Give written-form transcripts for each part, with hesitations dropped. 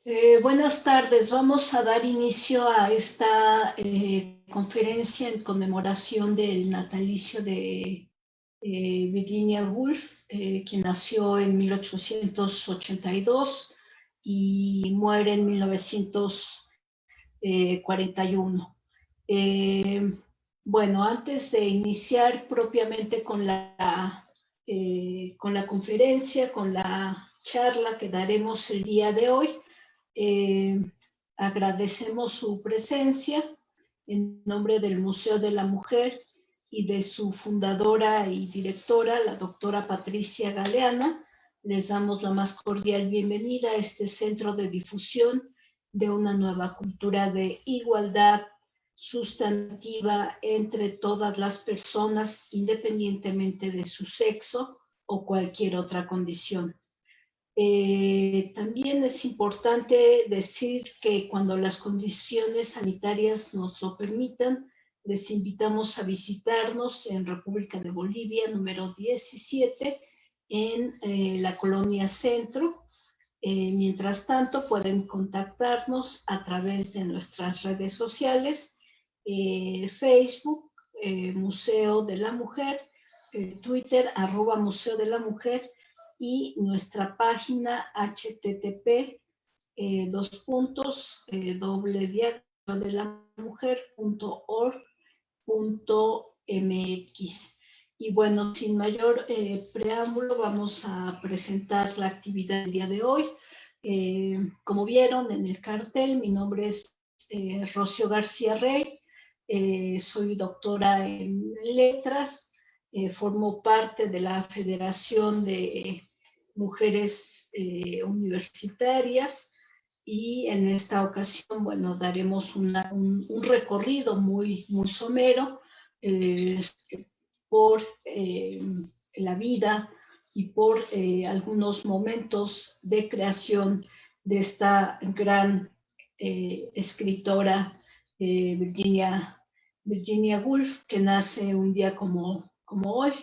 Buenas tardes. Vamos a dar inicio a esta conferencia en conmemoración del natalicio de Virginia Woolf, quien nació en 1882 y muere en 1941. Eh, bueno, antes de iniciar propiamente con la conferencia, con la charla que daremos el día de hoy, eh, agradecemos su presencia en nombre del Museo de la Mujer y de su fundadora y directora, la doctora Patricia Galeana. Les damos la más cordial bienvenida a este centro de difusión de una nueva cultura de igualdad sustantiva entre todas las personas, independientemente de su sexo o cualquier otra condición. También es importante decir que cuando las condiciones sanitarias nos lo permitan, les invitamos a visitarnos en República de Bolivia, número 17, en la colonia Centro. Mientras tanto, pueden contactarnos a través de nuestras redes sociales, Facebook, Museo de la Mujer, Twitter, @Museo de la Mujer, y nuestra página http dos puntos doble diálogo de la mujer.org.mx. Y bueno, sin mayor preámbulo, vamos a presentar la actividad del día de hoy. Como vieron en el cartel, mi nombre es Rocío García Rey, soy doctora en letras, formo parte de la Federación de Mujeres Universitarias, y en esta ocasión, bueno, daremos un recorrido muy somero eh, por la vida y por algunos momentos de creación de esta gran escritora Virginia Woolf, que nace un día como hoy,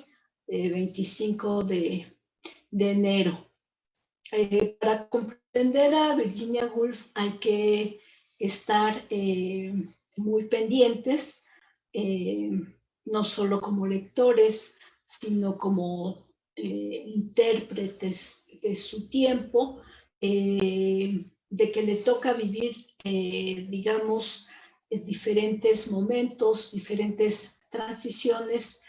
25 de enero. Para comprender a Virginia Woolf hay que estar muy pendientes, eh, no solo como lectores, sino como intérpretes de su tiempo, de que le toca vivir, digamos, diferentes momentos, diferentes transiciones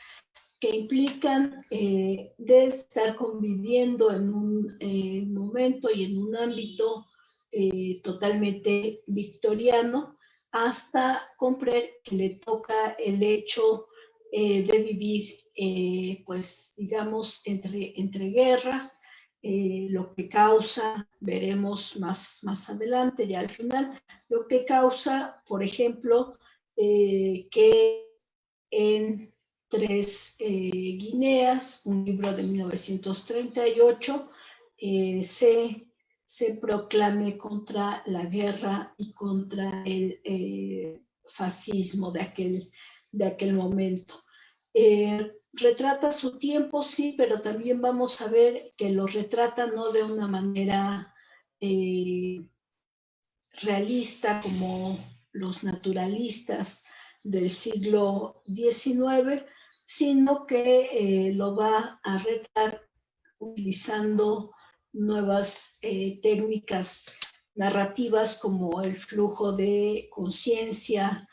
que implican de estar conviviendo en un momento y en un ámbito totalmente victoriano, hasta comprender que le toca el hecho de vivir, pues digamos, entre guerras, lo que causa, veremos más adelante, ya al final, lo que causa, por ejemplo, que en Tres Guineas, un libro de 1938, se proclame contra la guerra y contra el fascismo de aquel momento. Retrata su tiempo, sí, pero también vamos a ver que lo retrata no de una manera realista como los naturalistas del siglo XIX, sino que lo va a retratar utilizando nuevas técnicas narrativas como el flujo de conciencia,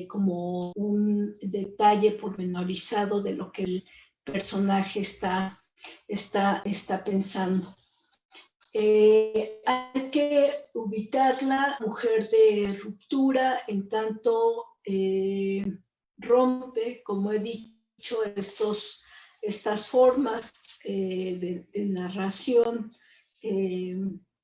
como un detalle pormenorizado de lo que el personaje está pensando. Hay que ubicarla mujer de ruptura, en tanto rompe, como he dicho, estas formas de narración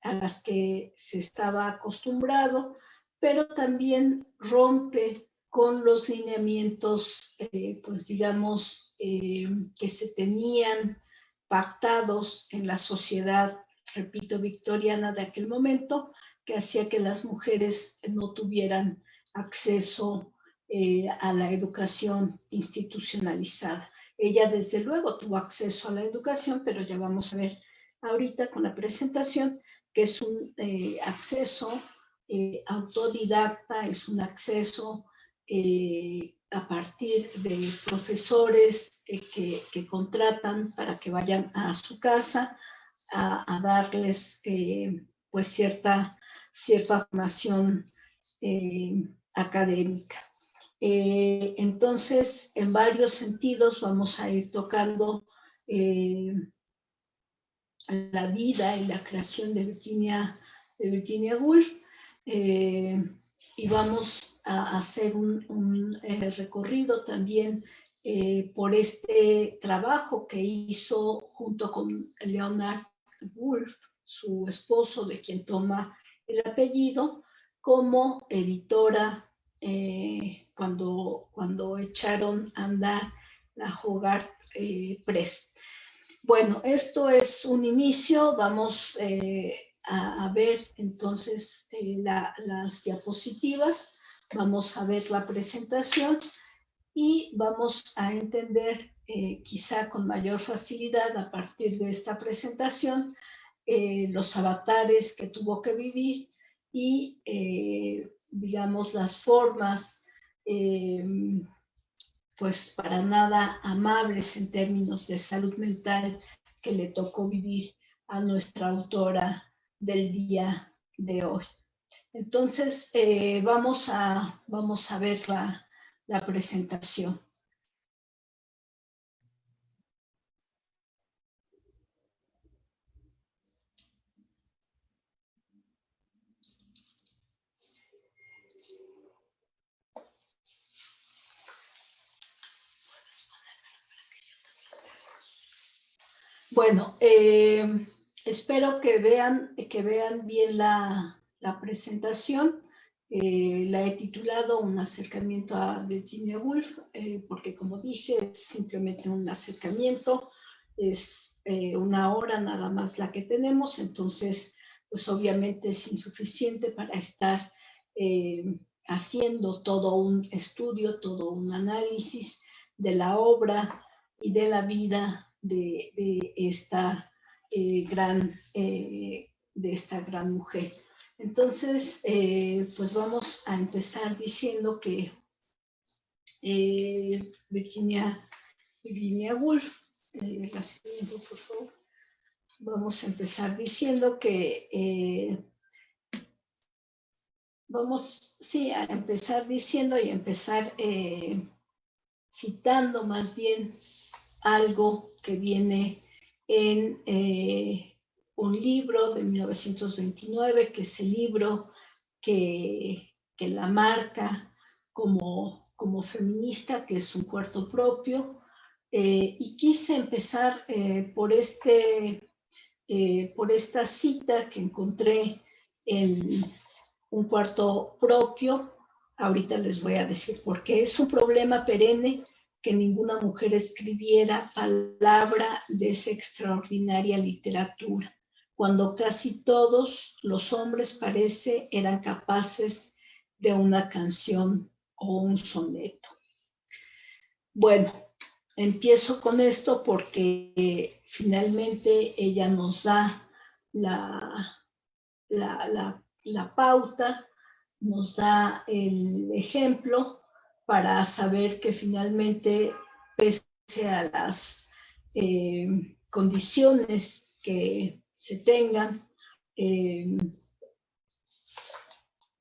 a las que se estaba acostumbrado, pero también rompe con los lineamientos, pues digamos, que se tenían pactados en la sociedad, repito, victoriana de aquel momento, que hacía que las mujeres no tuvieran acceso a la educación institucionalizada. Ella desde luego tuvo acceso a la educación, pero ya vamos a ver ahorita con la presentación que es un acceso autodidacta, es un acceso a partir de profesores que contratan para que vayan a su casa a darles pues cierta formación académica. Entonces, en varios sentidos vamos a ir tocando la vida y la creación de Virginia Woolf, y vamos a hacer un recorrido también por este trabajo que hizo junto con Leonard Woolf, su esposo, de quien toma el apellido, como editora cuando echaron a andar la Hogarth Press. Bueno, esto es un inicio. Vamos a ver entonces las diapositivas, vamos a ver la presentación y vamos a entender quizá con mayor facilidad a partir de esta presentación los avatares que tuvo que vivir y digamos las formas pues para nada amables en términos de salud mental que le tocó vivir a nuestra autora del día de hoy. Entonces vamos a ver la presentación. Bueno, espero que vean bien la presentación. La he titulado Un acercamiento a Virginia Woolf, porque como dije, es simplemente un acercamiento, es una hora nada más la que tenemos, entonces pues obviamente es insuficiente para estar haciendo todo un estudio, todo un análisis de la obra y de la vida de esta gran mujer. Entonces, pues vamos a empezar diciendo que Virginia Woolf, la siguiente, por favor. Vamos a empezar diciendo que a empezar diciendo y empezar citando más bien algo que viene en un libro de 1929, que es el libro que la marca como feminista, que es Un cuarto propio, y quise empezar por esta cita que encontré en Un cuarto propio. Ahorita les voy a decir por qué. Es un problema perenne que ninguna mujer escribiera palabra de esa extraordinaria literatura, cuando casi todos los hombres parece eran capaces de una canción o un soneto. Bueno, empiezo con esto porque finalmente ella nos da la pauta, nos da el ejemplo para saber que finalmente, pese a las condiciones que se tengan,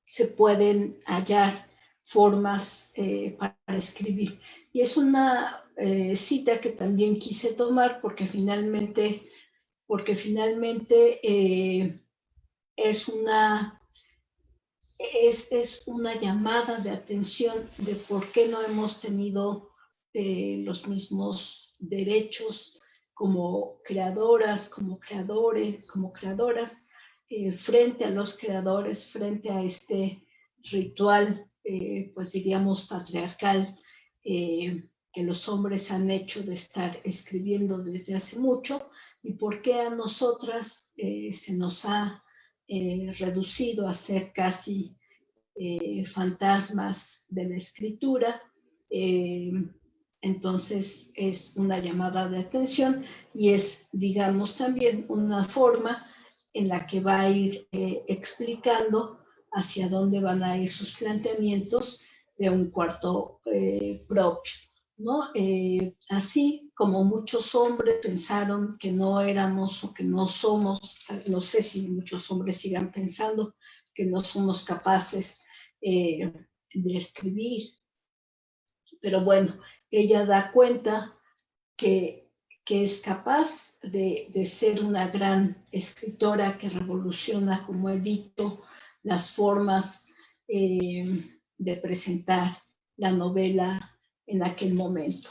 se pueden hallar formas para escribir. Y es una cita que también quise tomar porque finalmente es una llamada de atención de por qué no hemos tenido los mismos derechos como creadoras, como creadoras, frente a los creadores, frente a este ritual, pues diríamos patriarcal, que los hombres han hecho de estar escribiendo desde hace mucho, y por qué a nosotras se nos ha reducido a ser casi fantasmas de la escritura. Entonces es una llamada de atención y es, digamos, también una forma en la que va a ir explicando hacia dónde van a ir sus planteamientos de un cuarto propio, ¿no? Así como muchos hombres pensaron que no éramos o que no somos, no sé si muchos hombres sigan pensando que no somos capaces de escribir, pero bueno, ella da cuenta que es capaz de ser una gran escritora que revoluciona, como he dicho, las formas de presentar la novela en aquel momento.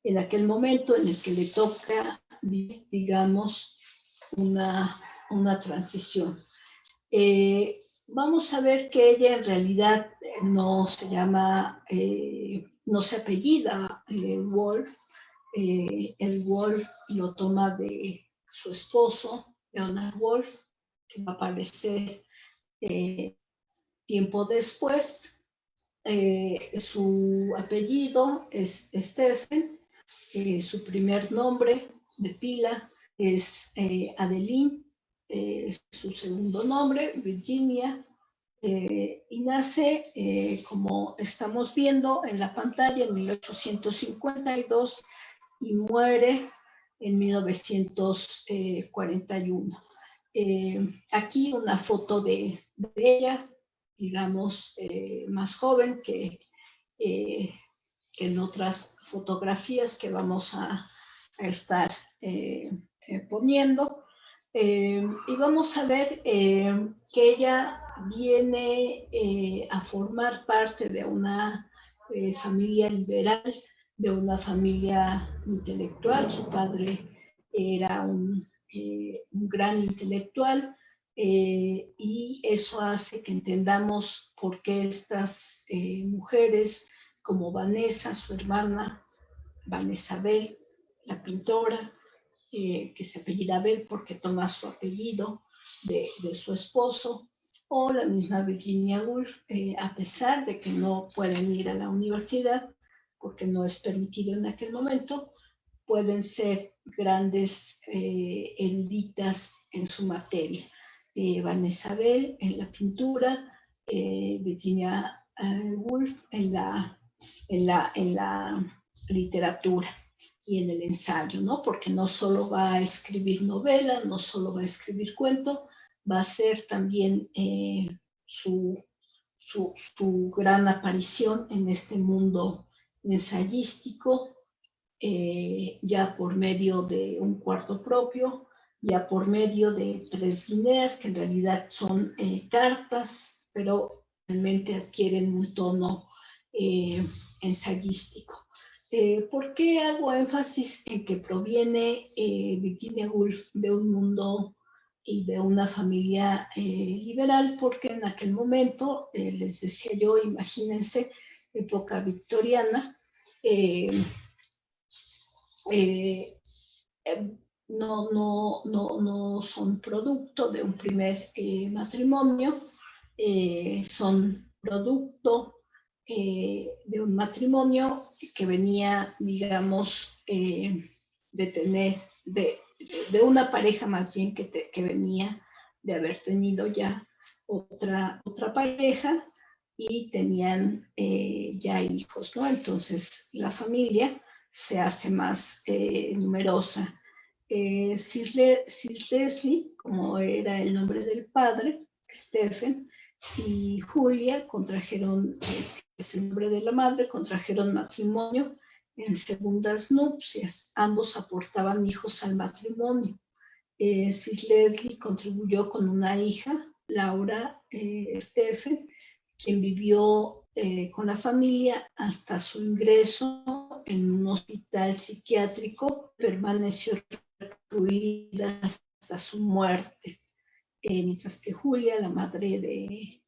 En aquel momento en el que le toca, digamos, una transición. Vamos a ver que ella en realidad no se llama, no se apellida Woolf. El Woolf lo toma de su esposo, Leonard Woolf, que va a aparecer tiempo después. Su apellido es Stephen, su primer nombre de pila es Adeline, su segundo nombre, Virginia, y nace, como estamos viendo en la pantalla, en 1852 y muere en 1941. Aquí una foto de ella, digamos, más joven que en otras fotografías que vamos a estar poniendo. Y vamos a ver que ella viene a formar parte de una familia liberal, de una familia intelectual. Su padre era un gran intelectual, y eso hace que entendamos por qué estas mujeres como Vanessa, su hermana, Vanessa Bell, la pintora, que se apellida Bell porque toma su apellido de su esposo, o la misma Virginia Woolf, a pesar de que no pueden ir a la universidad porque no es permitido en aquel momento, pueden ser grandes eruditas en su materia. Vanessa Bell en la pintura, Virginia Woolf en la literatura y en el ensayo, ¿no? Porque no solo va a escribir novela, no solo va a escribir cuento, va a ser también su gran aparición en este mundo ensayístico, ya por medio de un cuarto propio, ya por medio de 3 guineas, que en realidad son cartas, pero realmente adquieren un tono ensayístico. ¿Por qué hago énfasis en que proviene Virginia Woolf de un mundo y de una familia liberal? Porque en aquel momento, les decía yo, imagínense, época victoriana, no son producto de un primer matrimonio, son producto de un matrimonio que venía, digamos, de tener, de una pareja más bien que venía de haber tenido ya otra pareja y tenían ya hijos, ¿no? Entonces la familia se hace más numerosa. Sir Leslie, como era el nombre del padre, Stephen, y Julia contrajeron, es el nombre de la madre, contrajeron matrimonio en segundas nupcias. Ambos aportaban hijos al matrimonio. Sir Leslie contribuyó con una hija, Laura Stephen, quien vivió con la familia hasta su ingreso en un hospital psiquiátrico, permaneció recluida hasta su muerte. Mientras que Julia, la madre de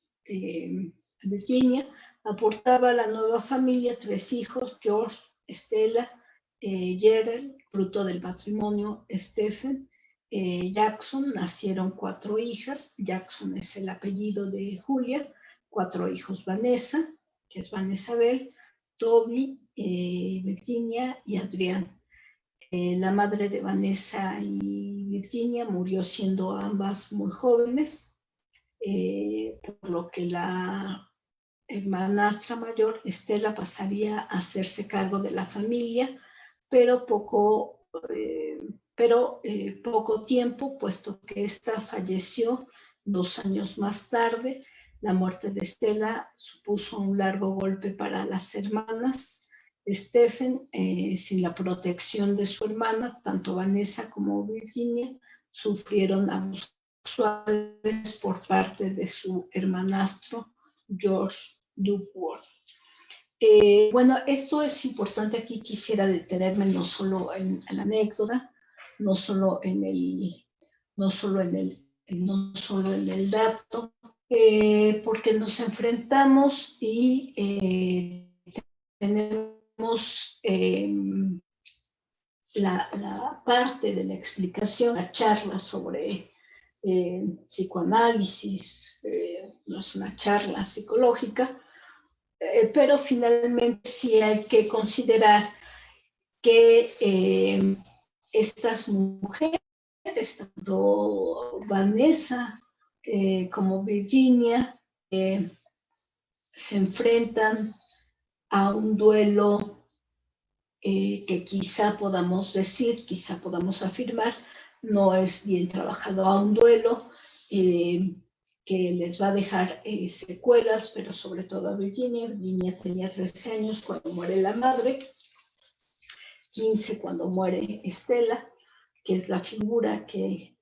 Virginia, aportaba a la nueva familia 3 hijos, George, Stella, Gerald, fruto del matrimonio, Stephen, Jackson. Nacieron 4 hijas, Jackson es el apellido de Julia, 4 hijos, Vanessa, que es Vanessa Bell, Toby, Virginia y Adrián. La madre de Vanessa y Virginia murió siendo ambas muy jóvenes, por lo que la hermanastra mayor, Estela, pasaría a hacerse cargo de la familia, pero poco tiempo, puesto que ésta falleció 2 años más tarde. La muerte de Estela supuso un largo golpe para las hermanas. Stephen, sin la protección de su hermana, tanto Vanessa como Virginia sufrieron abusos sexuales por parte de su hermanastro George Duckworth. Bueno, esto es importante. Aquí quisiera detenerme no solo en la anécdota, no solo en el dato, porque nos enfrentamos y tenemos la parte de la explicación, la charla sobre psicoanálisis, no es una charla psicológica, pero finalmente sí hay que considerar que estas mujeres, tanto Vanessa como Virginia, se enfrentan a un duelo que quizá podamos decir, quizá podamos afirmar, no es bien trabajado, a un duelo que les va a dejar secuelas, pero sobre todo a Virginia. Virginia tenía 13 años cuando muere la madre, 15 cuando muere Estela, que es la figura que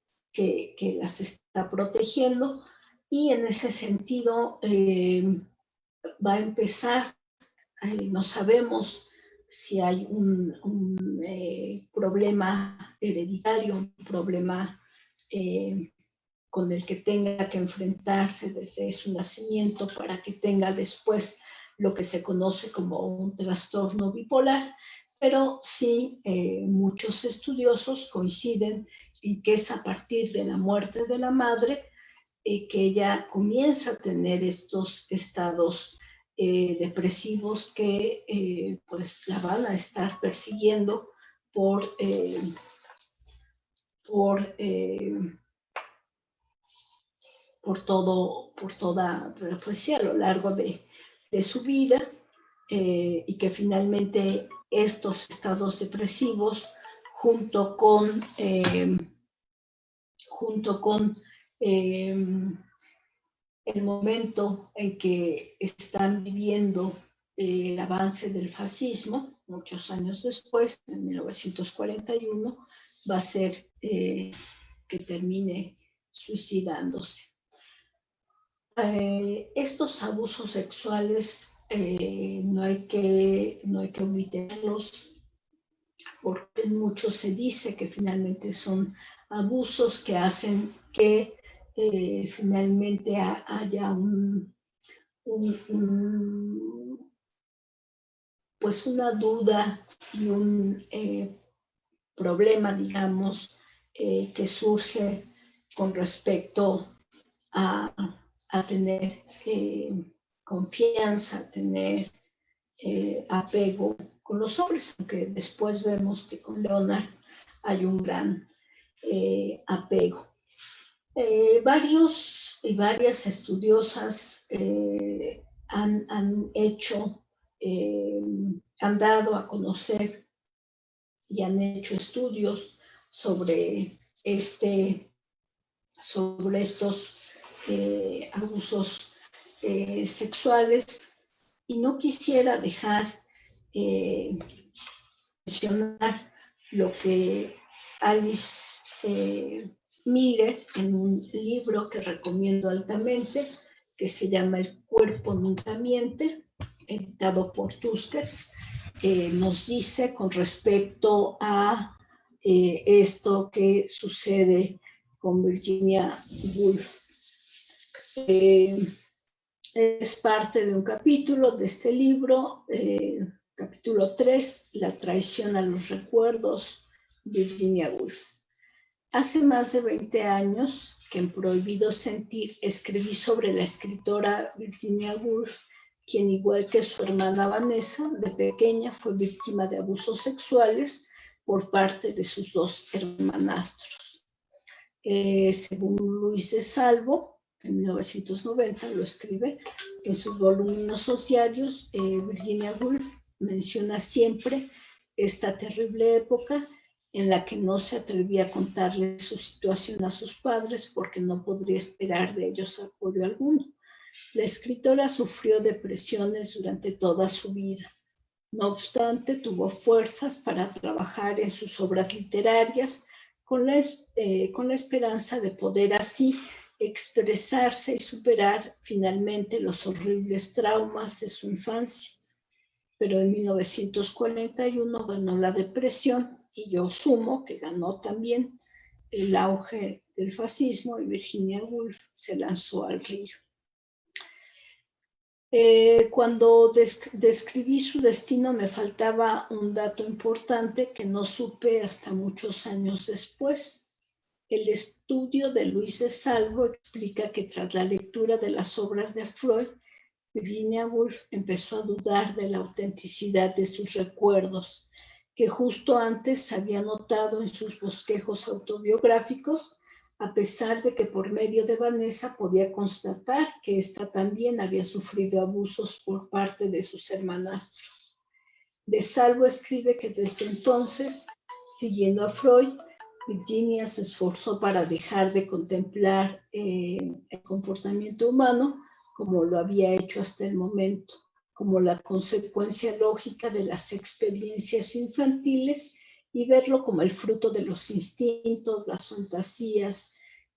las está protegiendo, y en ese sentido va a empezar, no sabemos si hay un problema hereditario, un problema con el que tenga que enfrentarse desde su nacimiento para que tenga después lo que se conoce como un trastorno bipolar, pero sí muchos estudiosos coinciden en que es a partir de la muerte de la madre que ella comienza a tener estos estados depresivos que pues la van a estar persiguiendo por toda la poesía a lo largo de su vida, y que finalmente estos estados depresivos junto con el momento en que están viviendo el avance del fascismo, muchos años después, en 1941, va a ser que termine suicidándose. Estos abusos sexuales no hay que omitirlos, porque mucho se dice que finalmente son abusos que hacen que finalmente haya pues una duda y un problema, digamos, que surge con respecto a tener confianza, a tener apego con los hombres, aunque después vemos que con Leonard hay un gran apego. Varios y varias estudiosas han dado a conocer y han hecho estudios sobre estos abusos sexuales, y no quisiera dejar mencionar lo que Alice Miller, en un libro que recomiendo altamente, que se llama El cuerpo nunca miente, editado por Tusquets, nos dice con respecto a esto que sucede con Virginia Woolf. Es parte de un capítulo de este libro, capítulo 3, La traición a los recuerdos, Virginia Woolf. Hace más de 20 años que en Prohibido Sentir escribí sobre la escritora Virginia Woolf, quien, igual que su hermana Vanessa, de pequeña fue víctima de abusos sexuales por parte de sus 2 hermanastros. Según Luis de Salvo, en 1990 lo escribe en sus voluminosos diarios, Virginia Woolf menciona siempre esta terrible época en la que no se atrevía a contarle su situación a sus padres porque no podría esperar de ellos apoyo alguno. La escritora sufrió depresiones durante toda su vida. No obstante, tuvo fuerzas para trabajar en sus obras literarias con la esperanza de poder así expresarse y superar finalmente los horribles traumas de su infancia. Pero en 1941 ganó la depresión y yo sumo que ganó también el auge del fascismo y Virginia Woolf se lanzó al río. Cuando describí su destino me faltaba un dato importante que no supe hasta muchos años después. El estudio de Luis de Salvo explica que tras la lectura de las obras de Freud, Virginia Woolf empezó a dudar de la autenticidad de sus recuerdos, que justo antes había notado en sus bosquejos autobiográficos, a pesar de que por medio de Vanessa podía constatar que ésta también había sufrido abusos por parte de sus hermanastros. De Salvo escribe que desde entonces, siguiendo a Freud, Virginia se esforzó para dejar de contemplar el comportamiento humano como lo había hecho hasta el momento, como la consecuencia lógica de las experiencias infantiles y verlo como el fruto de los instintos, las fantasías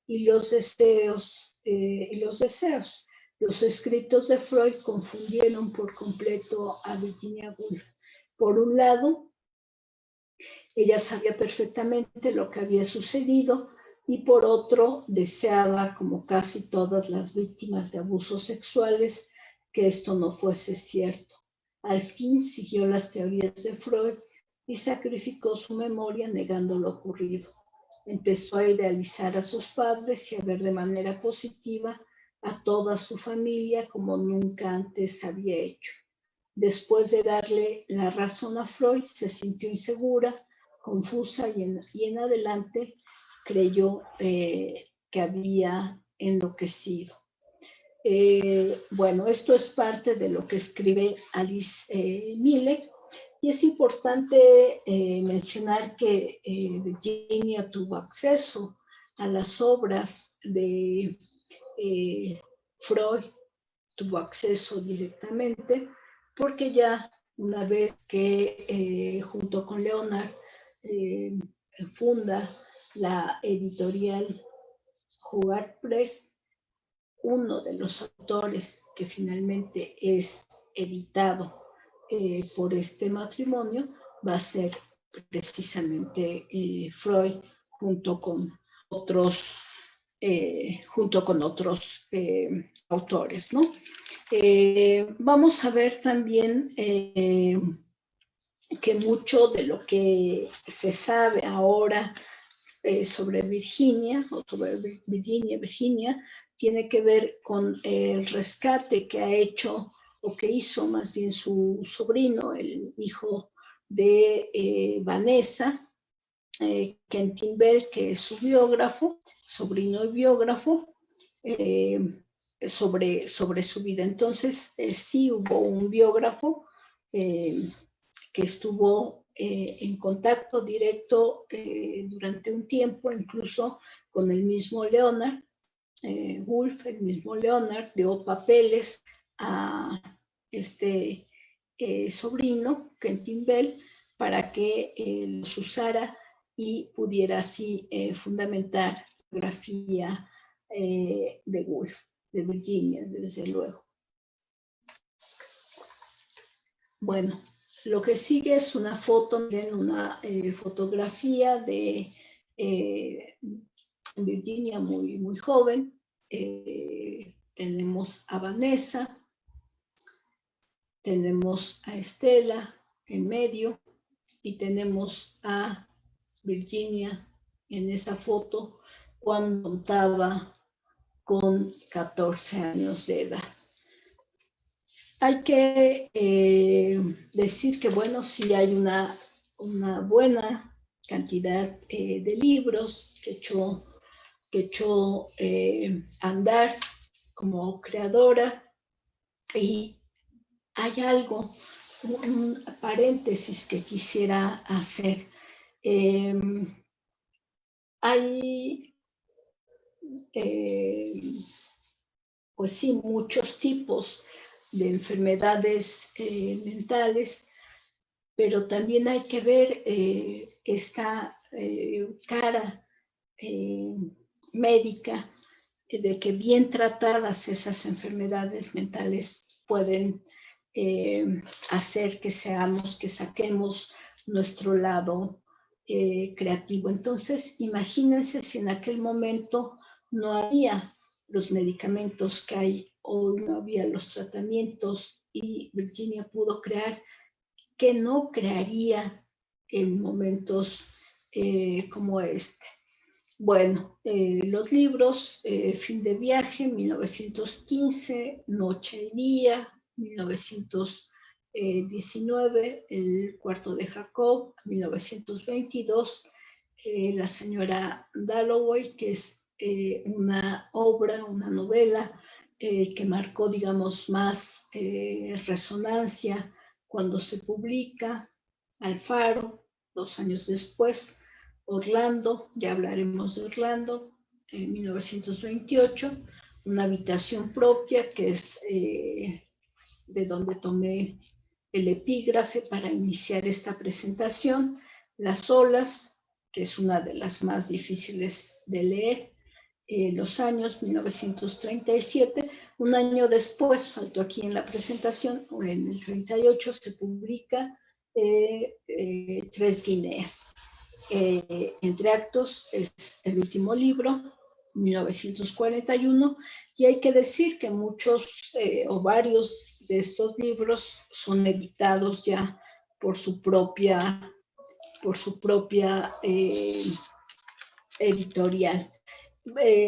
y los deseos. Los escritos de Freud confundieron por completo a Virginia Woolf. Por un lado, ella sabía perfectamente lo que había sucedido y por otro deseaba, como casi todas las víctimas de abusos sexuales, que esto no fuese cierto. Al fin siguió las teorías de Freud y sacrificó su memoria negando lo ocurrido. Empezó a idealizar a sus padres y a ver de manera positiva a toda su familia como nunca antes había hecho. Después de darle la razón a Freud, se sintió insegura, confusa y en adelante creyó que había enloquecido. Bueno, esto es parte de lo que escribe Alice Miller y es importante mencionar que Virginia tuvo acceso a las obras de Freud, tuvo acceso directamente porque ya una vez que junto con Leonard funda la editorial Hogarth Press, uno de los autores que finalmente es editado por este matrimonio va a ser precisamente Freud junto con otros autores, ¿no? Vamos a ver también que mucho de lo que se sabe ahora sobre Virginia, o sobre Virginia, tiene que ver con el rescate que ha hecho, o que hizo más bien su sobrino, el hijo de Vanessa, Quentin Bell, que es su biógrafo, sobrino y biógrafo, sobre su vida. Entonces, sí hubo un biógrafo que estuvo en contacto directo durante un tiempo, incluso con el mismo Leonard Woolf. El mismo Leonard dio papeles a este sobrino, Quentin Bell, para que los usara y pudiera así fundamentar la biografía de Woolf, de Virginia, desde luego. Bueno, lo que sigue es una foto, miren, una fotografía de Virginia muy joven. Tenemos a Vanessa, tenemos a Estela en medio y tenemos a Virginia en esa foto cuando contaba con 14 años de edad. Hay que decir que, bueno, sí hay una buena cantidad de libros. De hecho, que echó a andar como creadora. Y hay algo, un paréntesis que quisiera hacer. Hay, pues sí, muchos tipos de enfermedades mentales, pero también hay que ver esta cara médica de que bien tratadas esas enfermedades mentales pueden hacer que saquemos nuestro lado creativo. Entonces, imagínense si en aquel momento no había los medicamentos que hay hoy, no había los tratamientos y Virginia pudo crear, que no crearía en momentos como este. Bueno, los libros, Fin de viaje, 1915, Noche y día, 1919, El cuarto de Jacob, 1922, La señora Dalloway, que es una obra, una novela que marcó, digamos, más resonancia cuando se publica. Alfaro, 2 años después. Orlando, ya hablaremos de Orlando, en 1928, Una habitación propia, que es de donde tomé el epígrafe para iniciar esta presentación, Las olas, que es una de las más difíciles de leer, los años 1937, un año después, faltó aquí en la presentación, en el 38 se publica Tres Guineas. Entre actos es el último libro, 1941, y hay que decir que muchos o varios de estos libros son editados ya por su propia editorial.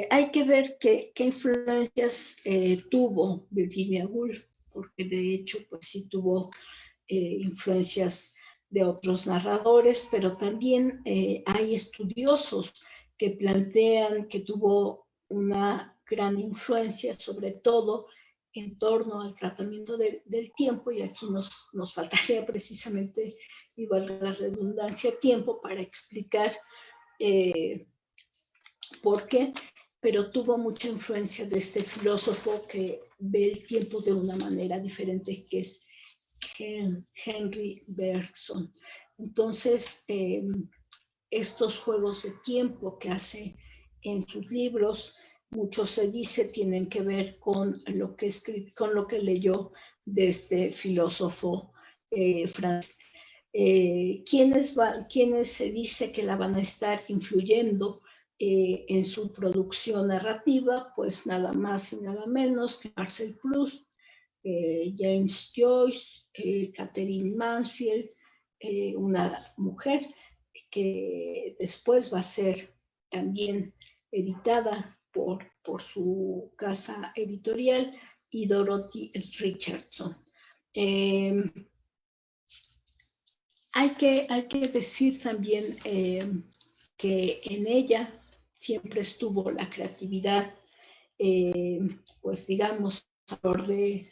Hay que ver qué influencias tuvo Virginia Woolf, porque de hecho pues sí tuvo influencias de otros narradores, pero también hay estudiosos que plantean que tuvo una gran influencia, sobre todo en torno al tratamiento del tiempo, y aquí nos faltaría precisamente, y valga la redundancia, tiempo para explicar por qué, pero tuvo mucha influencia de este filósofo que ve el tiempo de una manera diferente, que es Henry Bergson. Entonces, estos juegos de tiempo que hace en sus libros, mucho se dice, tienen que ver con lo que con lo que leyó de este filósofo francés. ¿Quiénes se dice que la van a estar influyendo en su producción narrativa? Pues nada más y nada menos que Marcel Proust, James Joyce, Catherine Mansfield, una mujer que después va a ser también editada por su casa editorial, y Dorothy Richardson. Hay que decir también que en ella siempre estuvo la creatividad, pues digamos, a flor de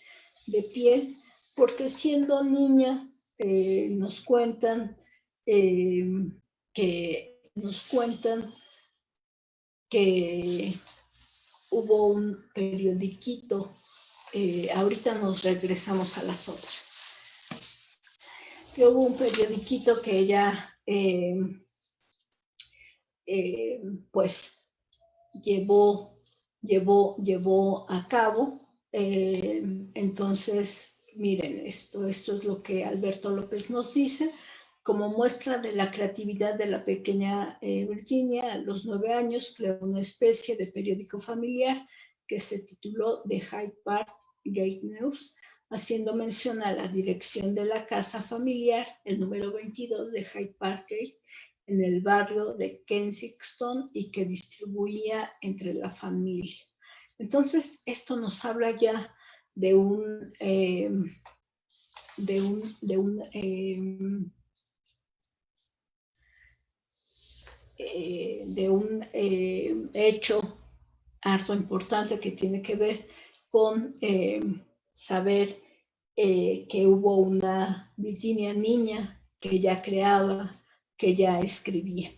piel, porque siendo niña nos cuentan que hubo un periodiquito, ahorita nos regresamos a las otras, que hubo un periodiquito que ella pues llevó a cabo. Entonces, miren, esto es lo que Alberto López nos dice. Como muestra de la creatividad de la pequeña Virginia, a los 9 años creó una especie de periódico familiar que se tituló The Hyde Park Gate News, haciendo mención a la dirección de la casa familiar, el número 22 de Hyde Park Gate, en el barrio de Kensington, y que distribuía entre la familia. Entonces, esto nos habla ya de un hecho harto importante que tiene que ver con saber que hubo una Virginia niña que ya creaba, que ya escribía.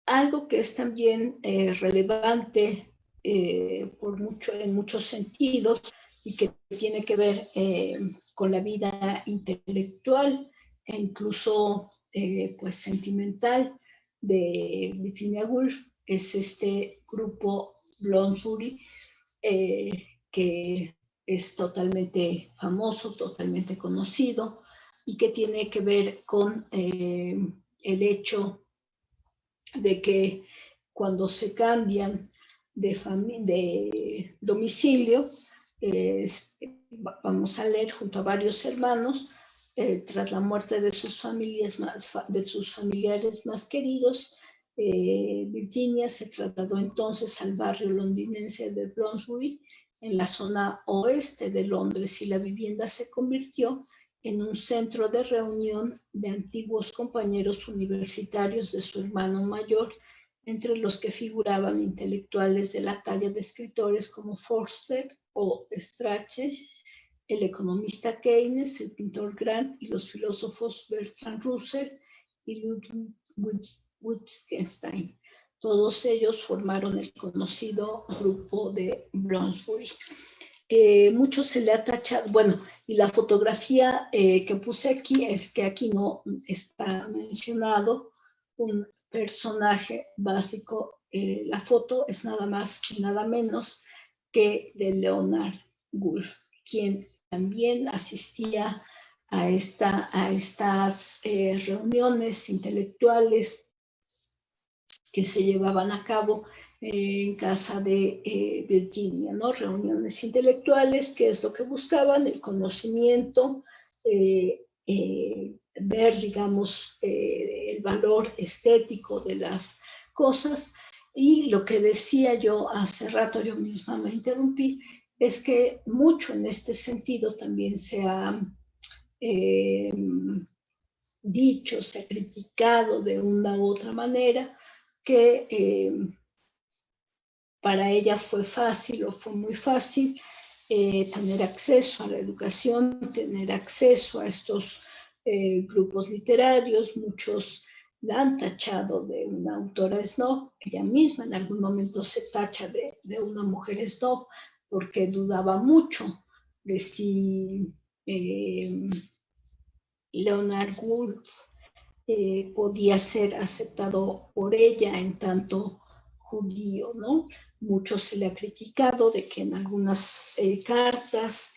Algo que es también relevante en muchos sentidos y que tiene que ver con la vida intelectual e incluso pues sentimental de Virginia Woolf es este grupo Bloomsbury, que es totalmente famoso, totalmente conocido y que tiene que ver con el hecho de que cuando se cambian de domicilio, vamos a leer junto a varios hermanos, tras la muerte de sus familiares más queridos, Virginia se trasladó entonces al barrio londinense de Bloomsbury, en la zona oeste de Londres, y la vivienda se convirtió en un centro de reunión de antiguos compañeros universitarios de su hermano mayor, entre los que figuraban intelectuales de la talla de escritores como Forster o Strachey, el economista Keynes, el pintor Grant y los filósofos Bertrand Russell y Ludwig Wittgenstein. Todos ellos formaron el conocido grupo de Bloomsbury. Mucho se le ha tachado, bueno, y la fotografía que puse aquí es que aquí no está mencionado un personaje básico. La foto es nada más y nada menos que de Leonard Woolf, quien también asistía a estas reuniones intelectuales que se llevaban a cabo en casa de Virginia, ¿no? Reuniones intelectuales, que es lo que buscaban, el conocimiento, ver, digamos, el valor estético de las cosas. Y lo que decía yo hace rato, yo misma me interrumpí, es que mucho en este sentido también se ha dicho, se ha criticado de una u otra manera, que para ella fue fácil o fue muy fácil tener acceso a la educación, tener acceso a estos grupos literarios. Muchos la han tachado de una autora snob, ella misma en algún momento se tacha de una mujer snob porque dudaba mucho de si Leonard Woolf podía ser aceptado por ella en tanto judío, ¿no? Mucho se le ha criticado de que en algunas cartas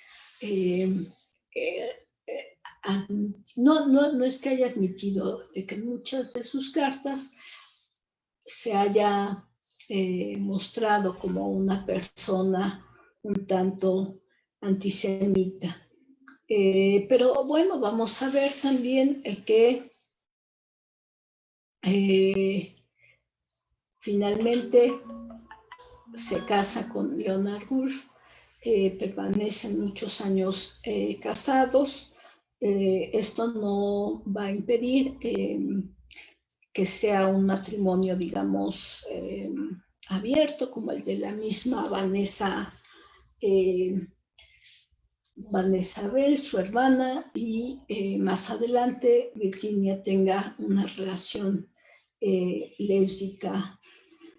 no es que haya admitido, de que en muchas de sus cartas se haya mostrado como una persona un tanto antisemita. Pero bueno, vamos a ver también que finalmente se casa con Leonard Woolf, permanecen muchos años casados. Esto no va a impedir que sea un matrimonio, digamos, abierto, como el de la misma Vanessa Bell, su hermana, y más adelante Virginia tenga una relación lésbica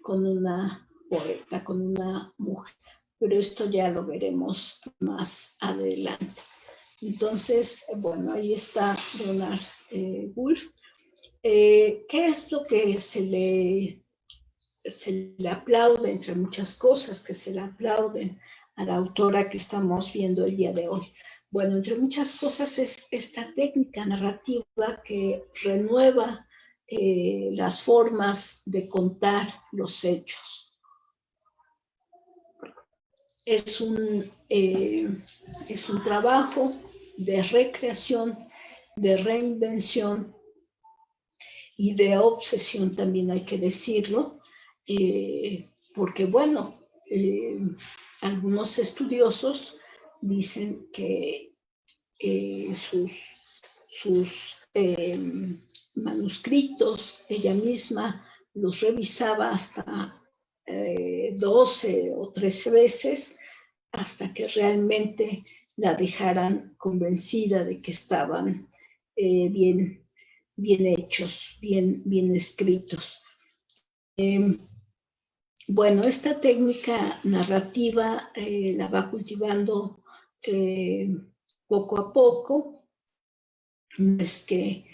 con una poeta, con una mujer. Pero esto ya lo veremos más adelante. Entonces, bueno, ahí está Leonard Woolf. ¿Qué es lo que se le aplaude, entre muchas cosas que se le aplauden a la autora que estamos viendo el día de hoy? Bueno, entre muchas cosas es esta técnica narrativa que renueva las formas de contar los hechos. Es un trabajo de recreación, de reinvención y de obsesión, también hay que decirlo, porque bueno, algunos estudiosos dicen que sus manuscritos, ella misma los revisaba hasta 12 o 13 veces hasta que realmente la dejaran convencida de que estaban bien hechos, bien escritos. Bueno, esta técnica narrativa la va cultivando poco a poco. No es que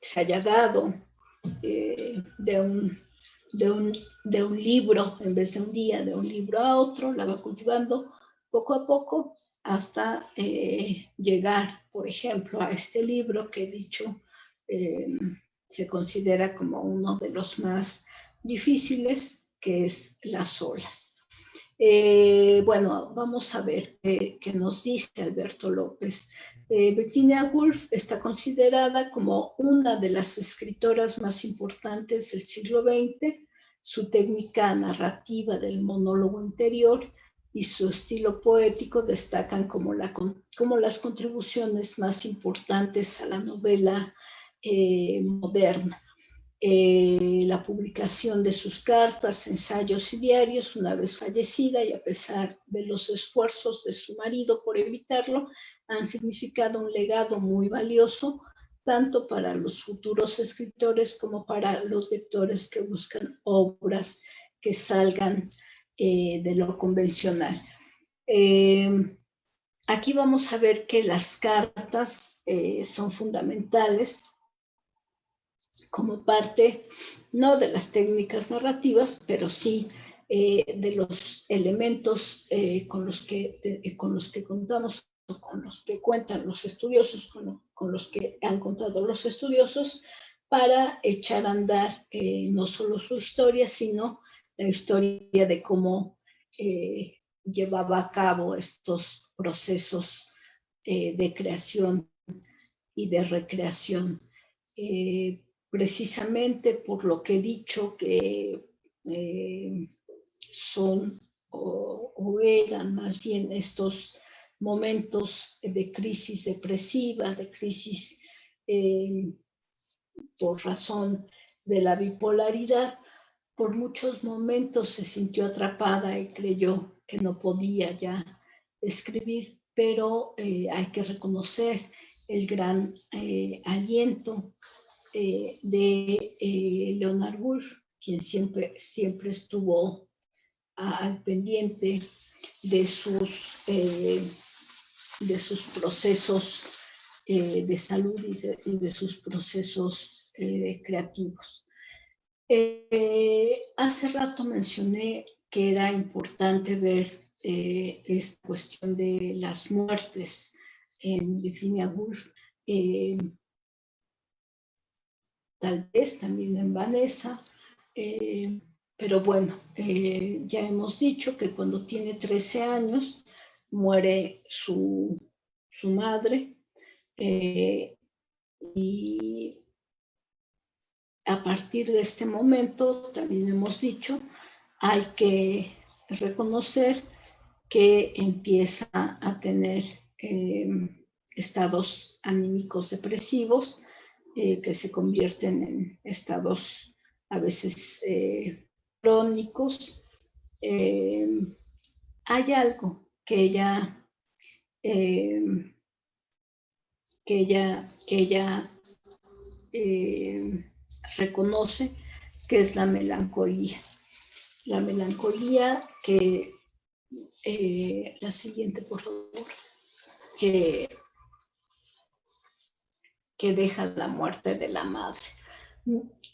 se haya dado de un libro, en vez de un día, de un libro a otro, la va cultivando poco a poco hasta llegar, por ejemplo, a este libro que he dicho se considera como uno de los más difíciles, que es Las olas. Bueno, vamos a ver qué nos dice Alberto López. Virginia Woolf está considerada como una de las escritoras más importantes del siglo XX. Su técnica narrativa del monólogo interior y su estilo poético destacan como las contribuciones más importantes a la novela moderna. La publicación de sus cartas, ensayos y diarios una vez fallecida, y a pesar de los esfuerzos de su marido por evitarlo, han significado un legado muy valioso tanto para los futuros escritores como para los lectores que buscan obras que salgan de lo convencional. Aquí vamos a ver que las cartas son fundamentales como parte, no de las técnicas narrativas, pero sí de los elementos con los que contamos, con los que cuentan los estudiosos, con los que han contado los estudiosos, para echar a andar no solo su historia, sino la historia de cómo llevaba a cabo estos procesos de creación y de recreación. Precisamente por lo que he dicho que son o eran más bien estos momentos de crisis depresiva, de crisis por razón de la bipolaridad, por muchos momentos se sintió atrapada y creyó que no podía ya escribir, pero hay que reconocer el gran aliento de Leonard Woolf, quien siempre estuvo al pendiente de sus procesos de salud y de sus procesos creativos. Hace rato mencioné que era importante ver esta cuestión de las muertes en Virginia Woolf. Tal vez también en Vanessa, pero bueno, ya hemos dicho que cuando tiene 13 años muere su madre, y a partir de este momento, también hemos dicho, hay que reconocer que empieza a tener estados anímicos depresivos, que se convierten en estados a veces crónicos. Hay algo que ella reconoce, que es la melancolía. La melancolía que, la siguiente por favor, que deja la muerte de la madre.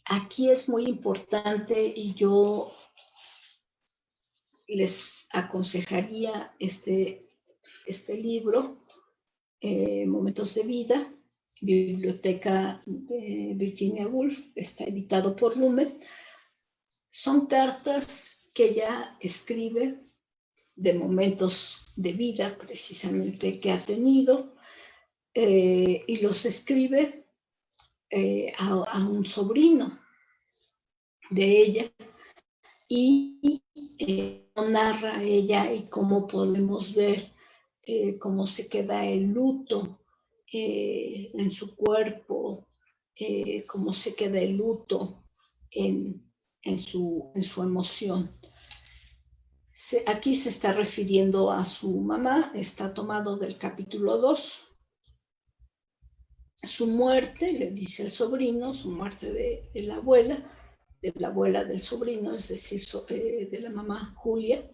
Aquí es muy importante y yo les aconsejaría este libro, Momentos de Vida, Biblioteca Virginia Woolf, está editado por Lumet. Son cartas que ella escribe de momentos de vida precisamente que ha tenido, y los escribe a un sobrino de ella, y narra ella y cómo podemos ver cómo se queda el luto en su cuerpo, cómo se queda el luto en su emoción. Aquí se está refiriendo a su mamá, está tomado del capítulo 2. Su muerte, le dice el sobrino, su muerte de la abuela del sobrino, es decir, de la mamá Julia.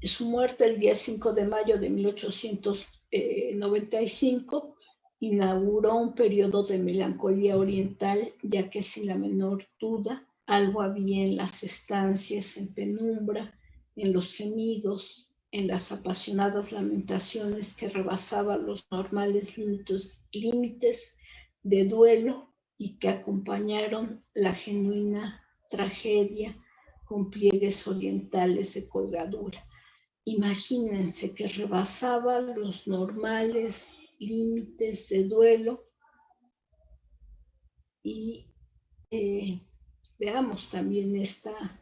Su muerte el día 5 de mayo de 1895 inauguró un periodo de melancolía oriental, ya que sin la menor duda algo había en las estancias en penumbra, en los gemidos, en las apasionadas lamentaciones que rebasaban los normales límites de duelo y que acompañaron la genuina tragedia con pliegues orientales de colgadura. Imagínense que rebasaba los normales límites de duelo y veamos también esta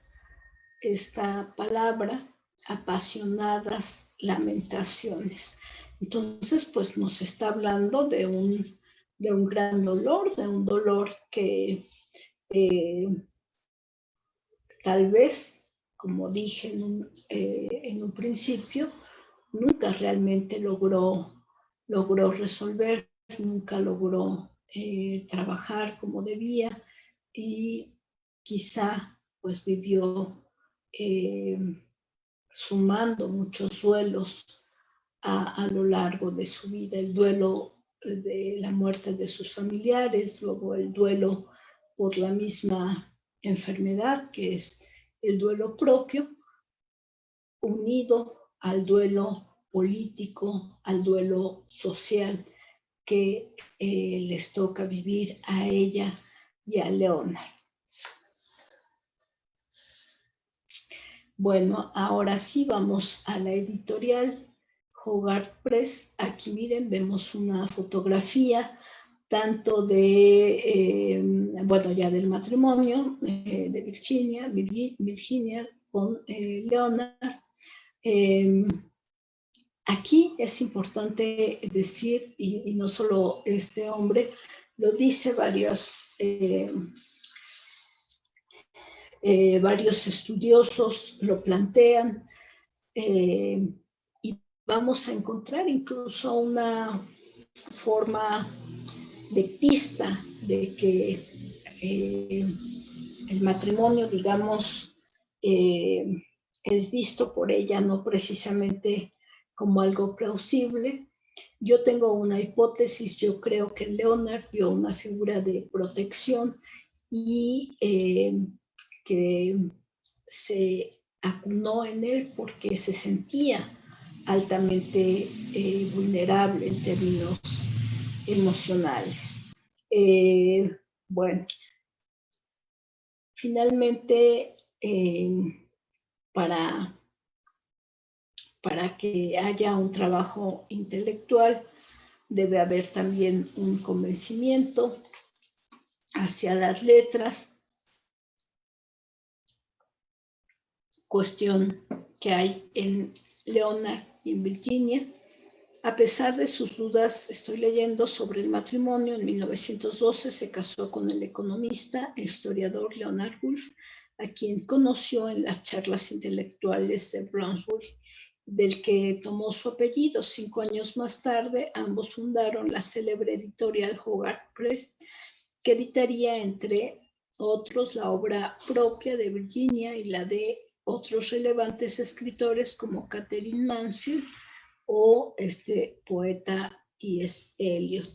palabra, apasionadas lamentaciones. Entonces, pues nos está hablando de un gran dolor, de un dolor que tal vez, como dije en un principio, nunca realmente logró resolver, nunca logró trabajar como debía y quizá pues vivió sumando muchos duelos a lo largo de su vida, el duelo de la muerte de sus familiares, luego el duelo por la misma enfermedad, que es el duelo propio, unido al duelo político, al duelo social que les toca vivir a ella y a Leonard. Bueno, ahora sí vamos a la editorial Hogarth Press. Aquí miren, vemos una fotografía tanto de, bueno, ya del matrimonio de Virginia con Leonard. Aquí es importante decir, y no solo este hombre, lo dice varios estudiosos, lo plantean, y vamos a encontrar incluso una forma de pista de que el matrimonio, digamos, es visto por ella no precisamente como algo plausible. Yo tengo una hipótesis, yo creo que Leonard vio una figura de protección y que se acunó en él porque se sentía altamente vulnerable en términos emocionales. Bueno, finalmente, para que haya un trabajo intelectual, debe haber también un convencimiento hacia las letras, cuestión que hay en Leonard y en Virginia. A pesar de sus dudas, estoy leyendo sobre el matrimonio. En 1912 se casó con el economista e historiador Leonard Woolf, a quien conoció en las charlas intelectuales de Brownsbury, del que tomó su apellido. 5 años más tarde, ambos fundaron la célebre editorial Hogarth Press, que editaría, entre otros, la obra propia de Virginia y la de otros relevantes escritores como Catherine Mansfield o este poeta T.S. Eliot.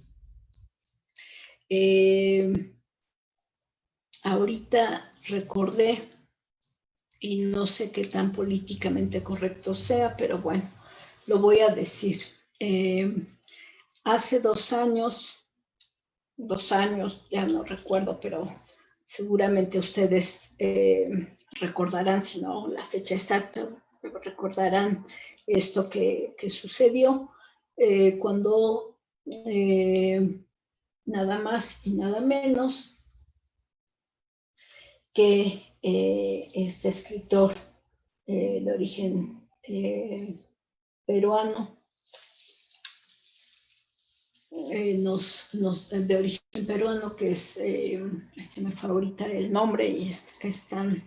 Ahorita recordé, y no sé qué tan políticamente correcto sea, pero bueno, lo voy a decir. Hace 2 años, ya no recuerdo, pero seguramente ustedes recordarán, si no la fecha exacta, recordarán esto que sucedió cuando nada más y nada menos que este escritor de origen peruano, de origen peruano, que es, se me fue ahorita el nombre y es tan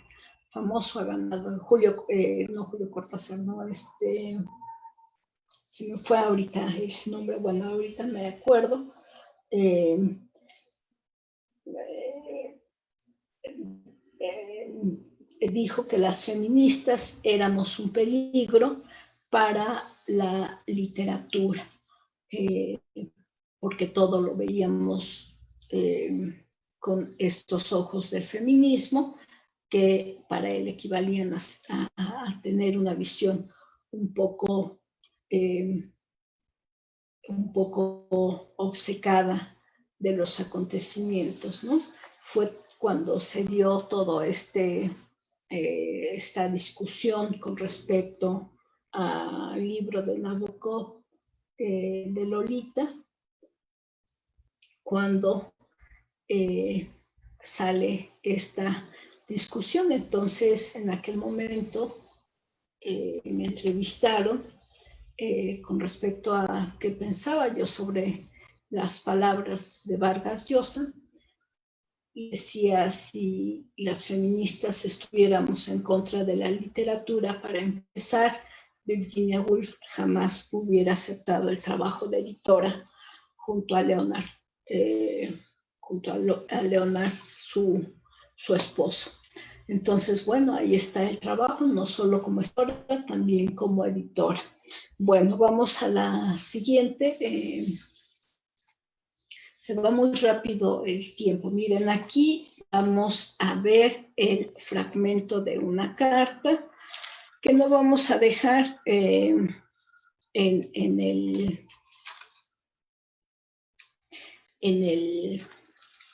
famoso, ha ganado Julio, no Julio Cortázar, no, se me fue ahorita el nombre, bueno, ahorita me acuerdo. Eh, Dijo que las feministas éramos un peligro para la literatura, porque todo lo veíamos con estos ojos del feminismo, que para él equivalían a tener una visión un poco obcecada de los acontecimientos, ¿no? Fue cuando se dio todo esta discusión con respecto al libro de Nabokov, de Lolita, cuando sale esta discusión. Entonces, en aquel momento me entrevistaron con respecto a qué pensaba yo sobre las palabras de Vargas Llosa, y decía, si las feministas estuviéramos en contra de la literatura, para empezar, Virginia Woolf jamás hubiera aceptado el trabajo de editora junto a Leonard, su esposo. Entonces, bueno, ahí está el trabajo, no solo como escritora, también como editora. Bueno, vamos a la siguiente. Se va muy rápido el tiempo. Miren, aquí vamos a ver el fragmento de una carta que no vamos a dejar en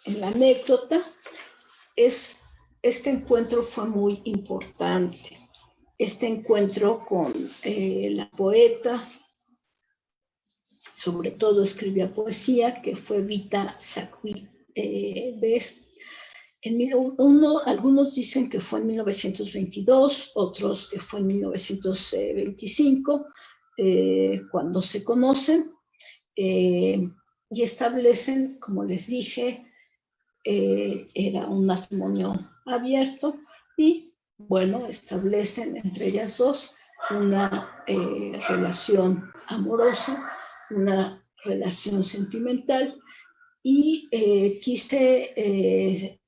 la anécdota. Este encuentro fue muy importante. Este encuentro con la poeta, sobre todo escribía poesía, que fue Vita Sackville-Best. Algunos dicen que fue en 1922, otros que fue en 1925, cuando se conocen, y establecen, como les dije, era un matrimonio abierto, y bueno, establecen entre ellas dos una relación amorosa, una relación sentimental, y quise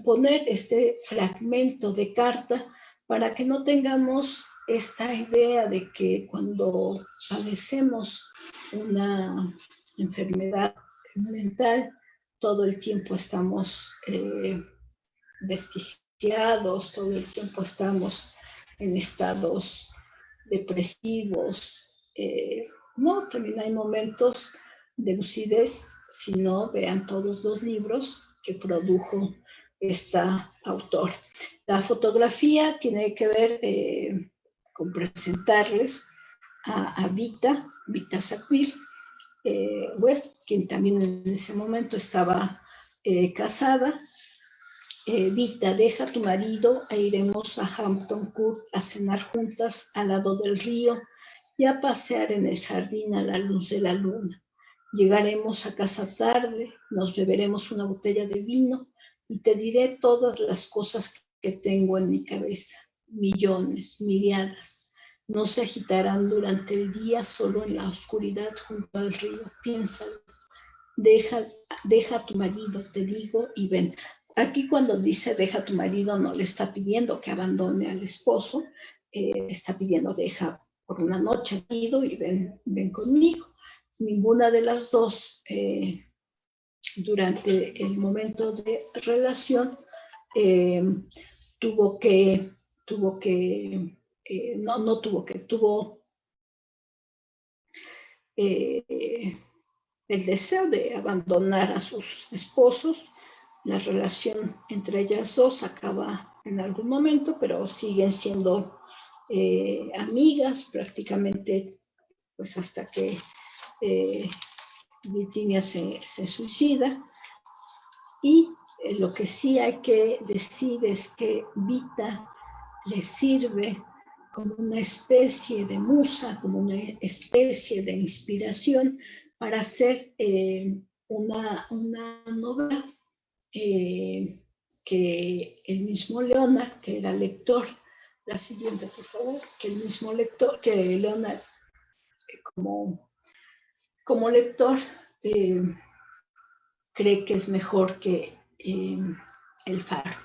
poner este fragmento de carta para que no tengamos esta idea de que cuando padecemos una enfermedad mental, todo el tiempo estamos desquiciados, todo el tiempo estamos en estados depresivos. No, también hay momentos de lucidez. Si no, vean todos los libros que produjo esta autora. La fotografía tiene que ver con presentarles a Vita Sackville West, quien también en ese momento estaba casada. Vita, deja a tu marido e iremos a Hampton Court a cenar juntas al lado del río y a pasear en el jardín a la luz de la luna. Llegaremos a casa tarde, nos beberemos una botella de vino y te diré todas las cosas que tengo en mi cabeza. Millones, miriadas. No se agitarán durante el día, solo en la oscuridad junto al río. Piénsalo. Deja a tu marido, te digo, y ven. Aquí cuando dice deja a tu marido, no le está pidiendo que abandone al esposo, está pidiendo deja por una noche al marido y ven conmigo. Ninguna de las dos durante el momento de relación tuvo el deseo de abandonar a sus esposos. La relación entre ellas dos acaba en algún momento, pero siguen siendo amigas prácticamente, pues hasta que Virginia se suicida. Y lo que sí hay que decir es que Vita le sirve como una especie de musa, como una especie de inspiración para hacer una novela que el mismo Leonard, que era lector, la siguiente por favor, que el mismo lector, que Leonard como lector cree que es mejor que El Faro.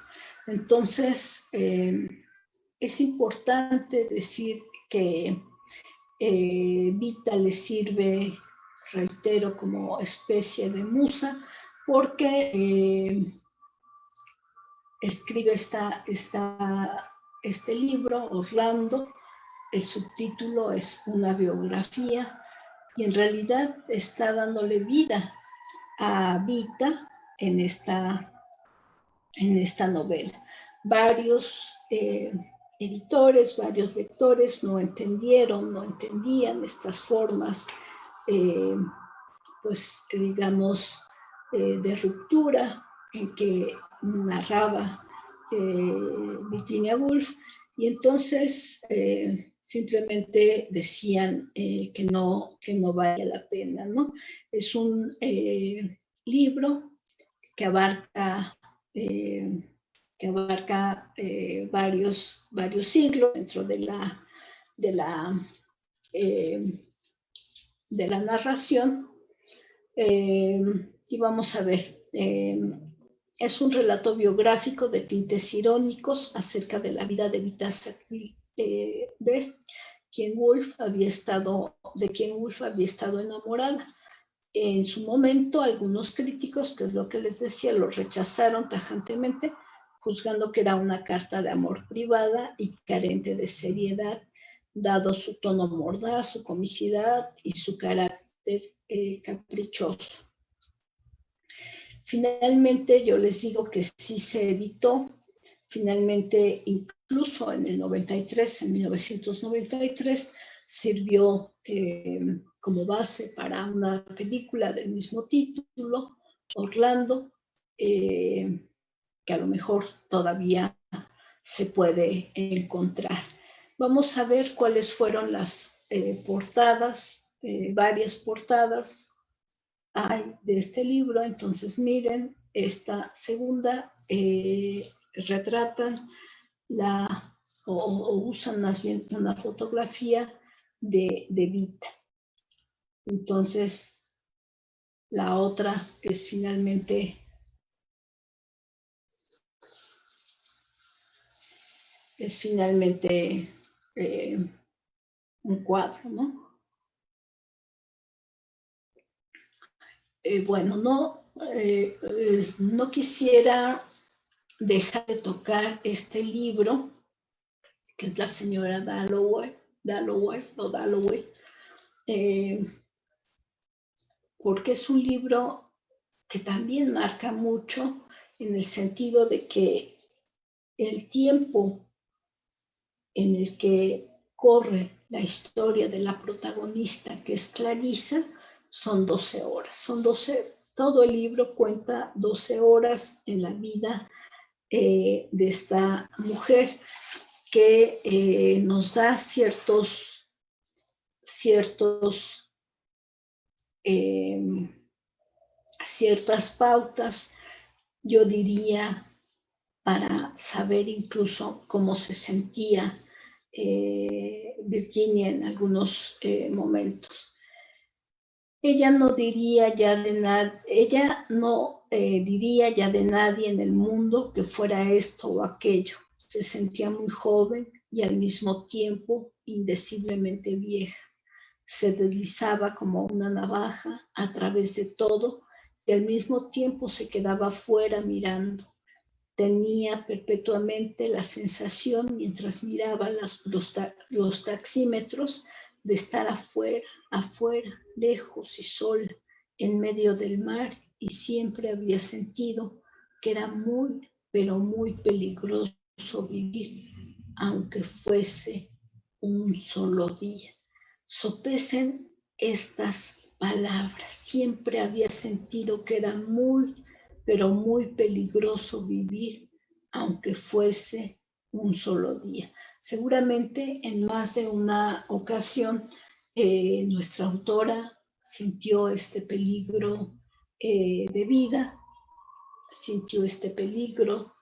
Entonces, es importante decir que Vita le sirve, reitero, como especie de musa, porque escribe este libro, Orlando. El subtítulo es una biografía y en realidad está dándole vida a Vita en esta novela. Varios editores, varios lectores no entendían estas formas, pues digamos, de ruptura en que narraba Virginia Woolf, y entonces simplemente decían que no vale la pena, ¿no? Es un libro que abarca varios siglos dentro de la narración, y vamos a ver. Es un relato biográfico de tintes irónicos acerca de la vida de Vita Sackville-West, de quien Woolf había estado enamorada. En su momento, algunos críticos, que es lo que les decía, lo rechazaron tajantemente, juzgando que era una carta de amor privada y carente de seriedad, dado su tono mordaz, su comicidad y su carácter caprichoso. Finalmente, yo les digo que sí se editó. Finalmente, incluso en el 1993, sirvió como base para una película del mismo título, Orlando, que a lo mejor todavía se puede encontrar. Vamos a ver cuáles fueron las portadas, varias portadas hay de este libro. Entonces miren, esta segunda retratan o usan más bien una fotografía de Vita. Entonces la otra es finalmente un cuadro, ¿no? Bueno, no quisiera dejar de tocar este libro, que es la señora Dalloway, porque es un libro que también marca mucho, en el sentido de que el tiempo en el que corre la historia de la protagonista, que es Clarissa, son 12 horas. Todo el libro cuenta 12 horas en la vida de esta mujer, que nos da ciertas pautas, yo diría, para saber incluso cómo se sentía Virginia en algunos momentos. Ella no diría ya de nadie en el mundo que fuera esto o aquello. Se sentía muy joven y al mismo tiempo indeciblemente vieja. Se deslizaba como una navaja a través de todo y al mismo tiempo se quedaba fuera mirando. Tenía perpetuamente la sensación, mientras miraba los taxímetros, de estar afuera, lejos y sola, en medio del mar, y siempre había sentido que era muy, pero muy peligroso vivir, aunque fuese un solo día. Sopesen estas palabras. Siempre había sentido que era muy, pero muy peligroso vivir, aunque fuese un solo día. Seguramente en más de una ocasión nuestra autora sintió este peligro de vida, sintió este peligro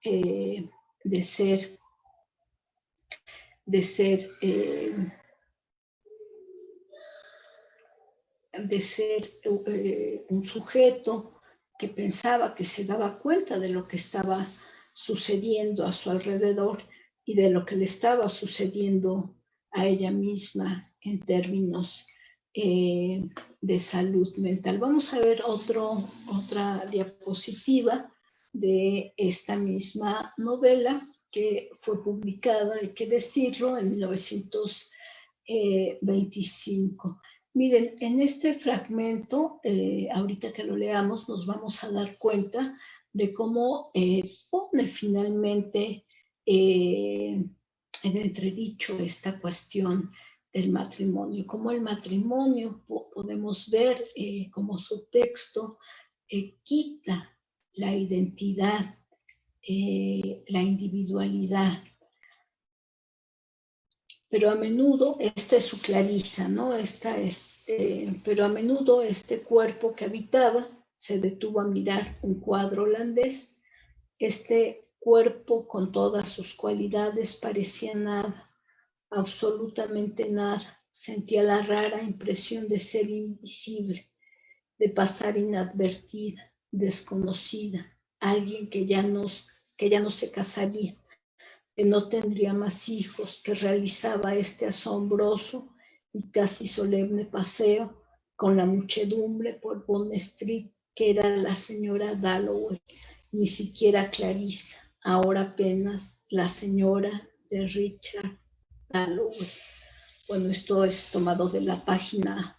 de ser un sujeto que pensaba, que se daba cuenta de lo que estaba sucediendo a su alrededor y de lo que le estaba sucediendo a ella misma en términos de salud mental. Vamos a ver otra diapositiva de esta misma novela que fue publicada, hay que decirlo, en 1925. Miren, en este fragmento, ahorita que lo leamos, nos vamos a dar cuenta de cómo pone finalmente en entredicho esta cuestión del matrimonio. Como el matrimonio, podemos ver como subtexto, quita la identidad, la individualidad. Pero a menudo, esta es su Clarisa, ¿no? Pero a menudo este cuerpo que habitaba se detuvo a mirar un cuadro holandés. Este cuerpo con todas sus cualidades parecía nada, absolutamente nada. Sentía la rara impresión de ser invisible, de pasar inadvertida, desconocida, alguien que ya no se casaría, que no tendría más hijos, que realizaba este asombroso y casi solemne paseo con la muchedumbre por Bond Street, que era la señora Dalloway, ni siquiera Clarisa, ahora apenas la señora de Richard Dalloway. Bueno, esto es tomado de la página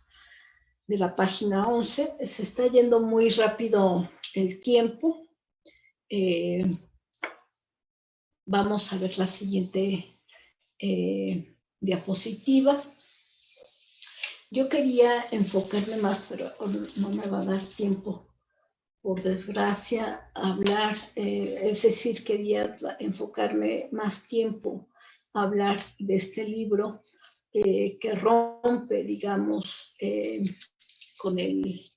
11. Se está yendo muy rápido el tiempo. Vamos a ver la siguiente diapositiva. Yo quería enfocarme más, pero no me va a dar tiempo, por desgracia, a hablar. Es decir, quería enfocarme más tiempo a hablar de este libro que rompe, digamos, con el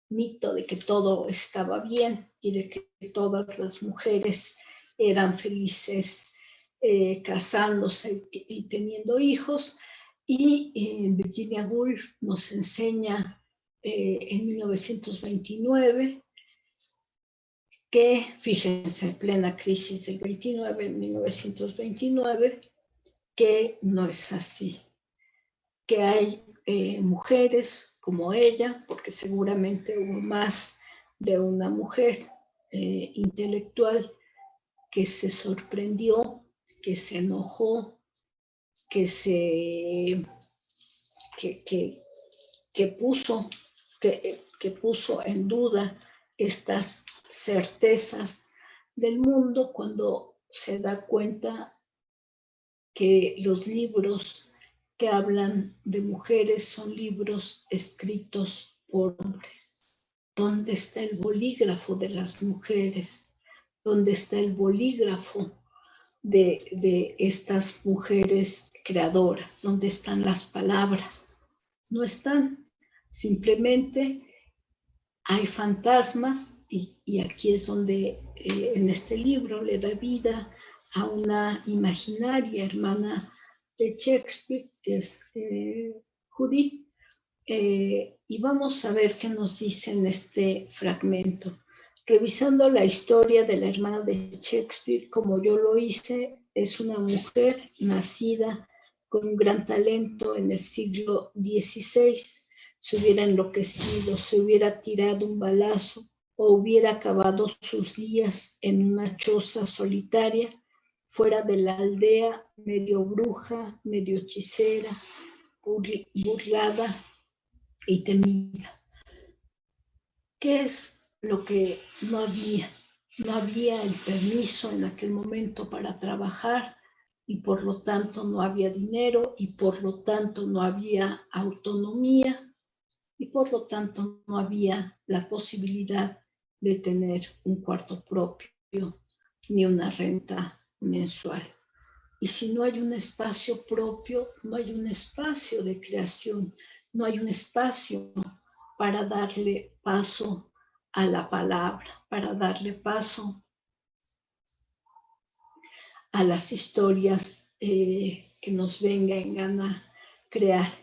mito de que todo estaba bien y de que todas las mujeres eran felices casándose y teniendo hijos. Y Virginia Woolf nos enseña en 1929 que, fíjense, en plena crisis del 29, en 1929, que no es así, que hay mujeres como ella, porque seguramente hubo más de una mujer intelectual que se sorprendió, que se enojó, que puso en duda estas certezas del mundo cuando se da cuenta que los libros que hablan de mujeres son libros escritos por hombres. ¿Dónde está el bolígrafo de las mujeres? ¿Dónde está el bolígrafo de estas mujeres creadoras? ¿Dónde están las palabras? No están. Simplemente hay fantasmas y aquí es donde en este libro le da vida a una imaginaria hermana de Shakespeare, que es Judith. Y vamos a ver qué nos dice en este fragmento. Revisando la historia de la hermana de Shakespeare, como yo lo hice, es una mujer nacida con un gran talento en el siglo XVI. Se hubiera enloquecido, se hubiera tirado un balazo o hubiera acabado sus días en una choza solitaria, fuera de la aldea, medio bruja, medio hechicera, burlada y temida. ¿Qué es lo que no había? No había el permiso en aquel momento para trabajar y por lo tanto no había dinero y por lo tanto no había autonomía y por lo tanto no había la posibilidad de tener un cuarto propio ni una renta mensual. Y si no hay un espacio propio, no hay un espacio de creación, no hay un espacio para darle paso a la palabra, para darle paso a las historias que nos venga en gana crear.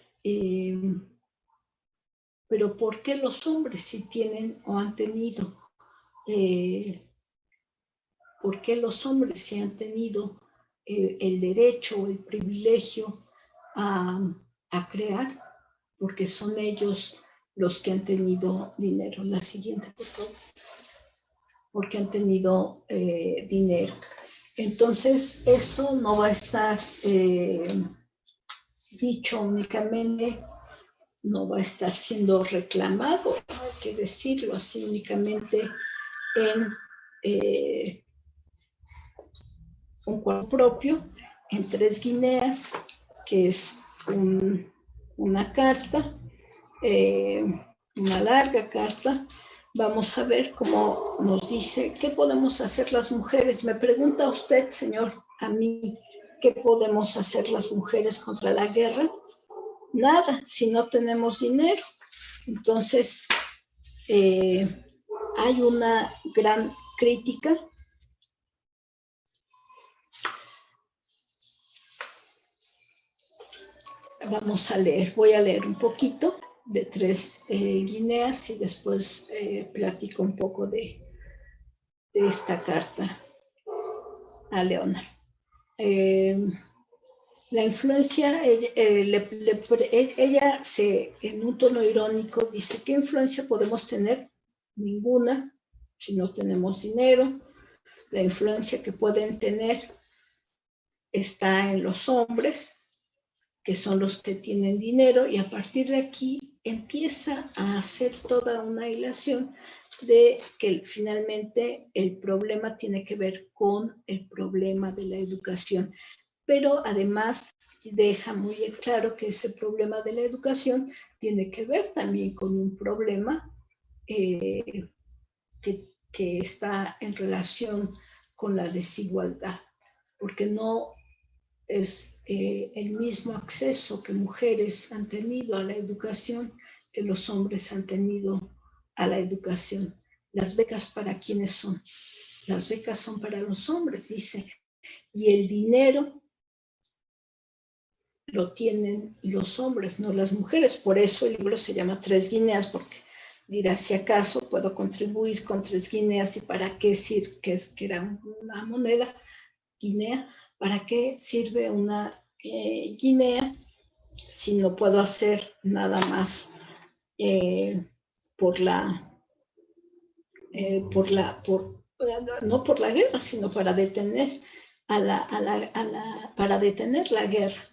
Pero ¿por qué los hombres si tienen o han tenido? ¿Por qué los hombres si han tenido el derecho o el privilegio a crear? Porque son ellos los que han tenido dinero. La siguiente, por favor. Porque han tenido dinero. Entonces, esto no va a estar dicho únicamente, no va a estar siendo reclamado, hay que decirlo así, únicamente en un cuadro propio, en 3 guineas, que es una carta, una larga carta. Vamos a ver cómo nos dice, ¿qué podemos hacer las mujeres? Me pregunta usted, señor, a mí, ¿qué podemos hacer las mujeres contra la guerra? Nada, si no tenemos dinero. Entonces, hay una gran crítica. Vamos a leer, voy a leer un poquito de 3 guineas y después platico un poco de esta carta a Leonard. La influencia, ella en un tono irónico dice, ¿qué influencia podemos tener? Ninguna, si no tenemos dinero. La influencia que pueden tener está en los hombres, que son los que tienen dinero, y a partir de aquí empieza a hacer toda una hilación de que finalmente el problema tiene que ver con el problema de la educación. Pero además deja muy claro que ese problema de la educación tiene que ver también con un problema que está en relación con la desigualdad, porque no es el mismo acceso que mujeres han tenido a la educación que los hombres han tenido a la educación. Las becas, ¿para quiénes son? Las becas son para los hombres, dice, y el dinero lo tienen los hombres, no las mujeres. Por eso el libro se llama 3 guineas, porque dirá, si acaso puedo contribuir con 3 guineas, y para qué sirve, que era una moneda, guinea, ¿para qué sirve una guinea si no puedo hacer nada más no por la guerra, sino para detener para detener la guerra?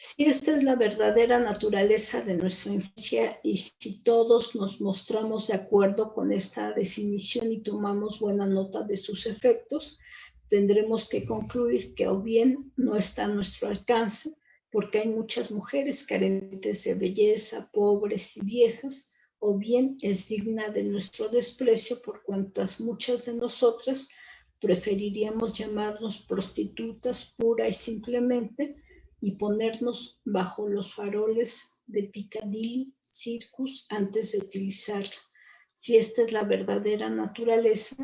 Si esta es la verdadera naturaleza de nuestra infancia, y si todos nos mostramos de acuerdo con esta definición y tomamos buena nota de sus efectos, tendremos que concluir que o bien no está a nuestro alcance, porque hay muchas mujeres carentes de belleza, pobres y viejas, o bien es digna de nuestro desprecio, por cuantas muchas de nosotras preferiríamos llamarnos prostitutas pura y simplemente, y ponernos bajo los faroles de Piccadilly Circus antes de utilizarla. Si esta es la verdadera naturaleza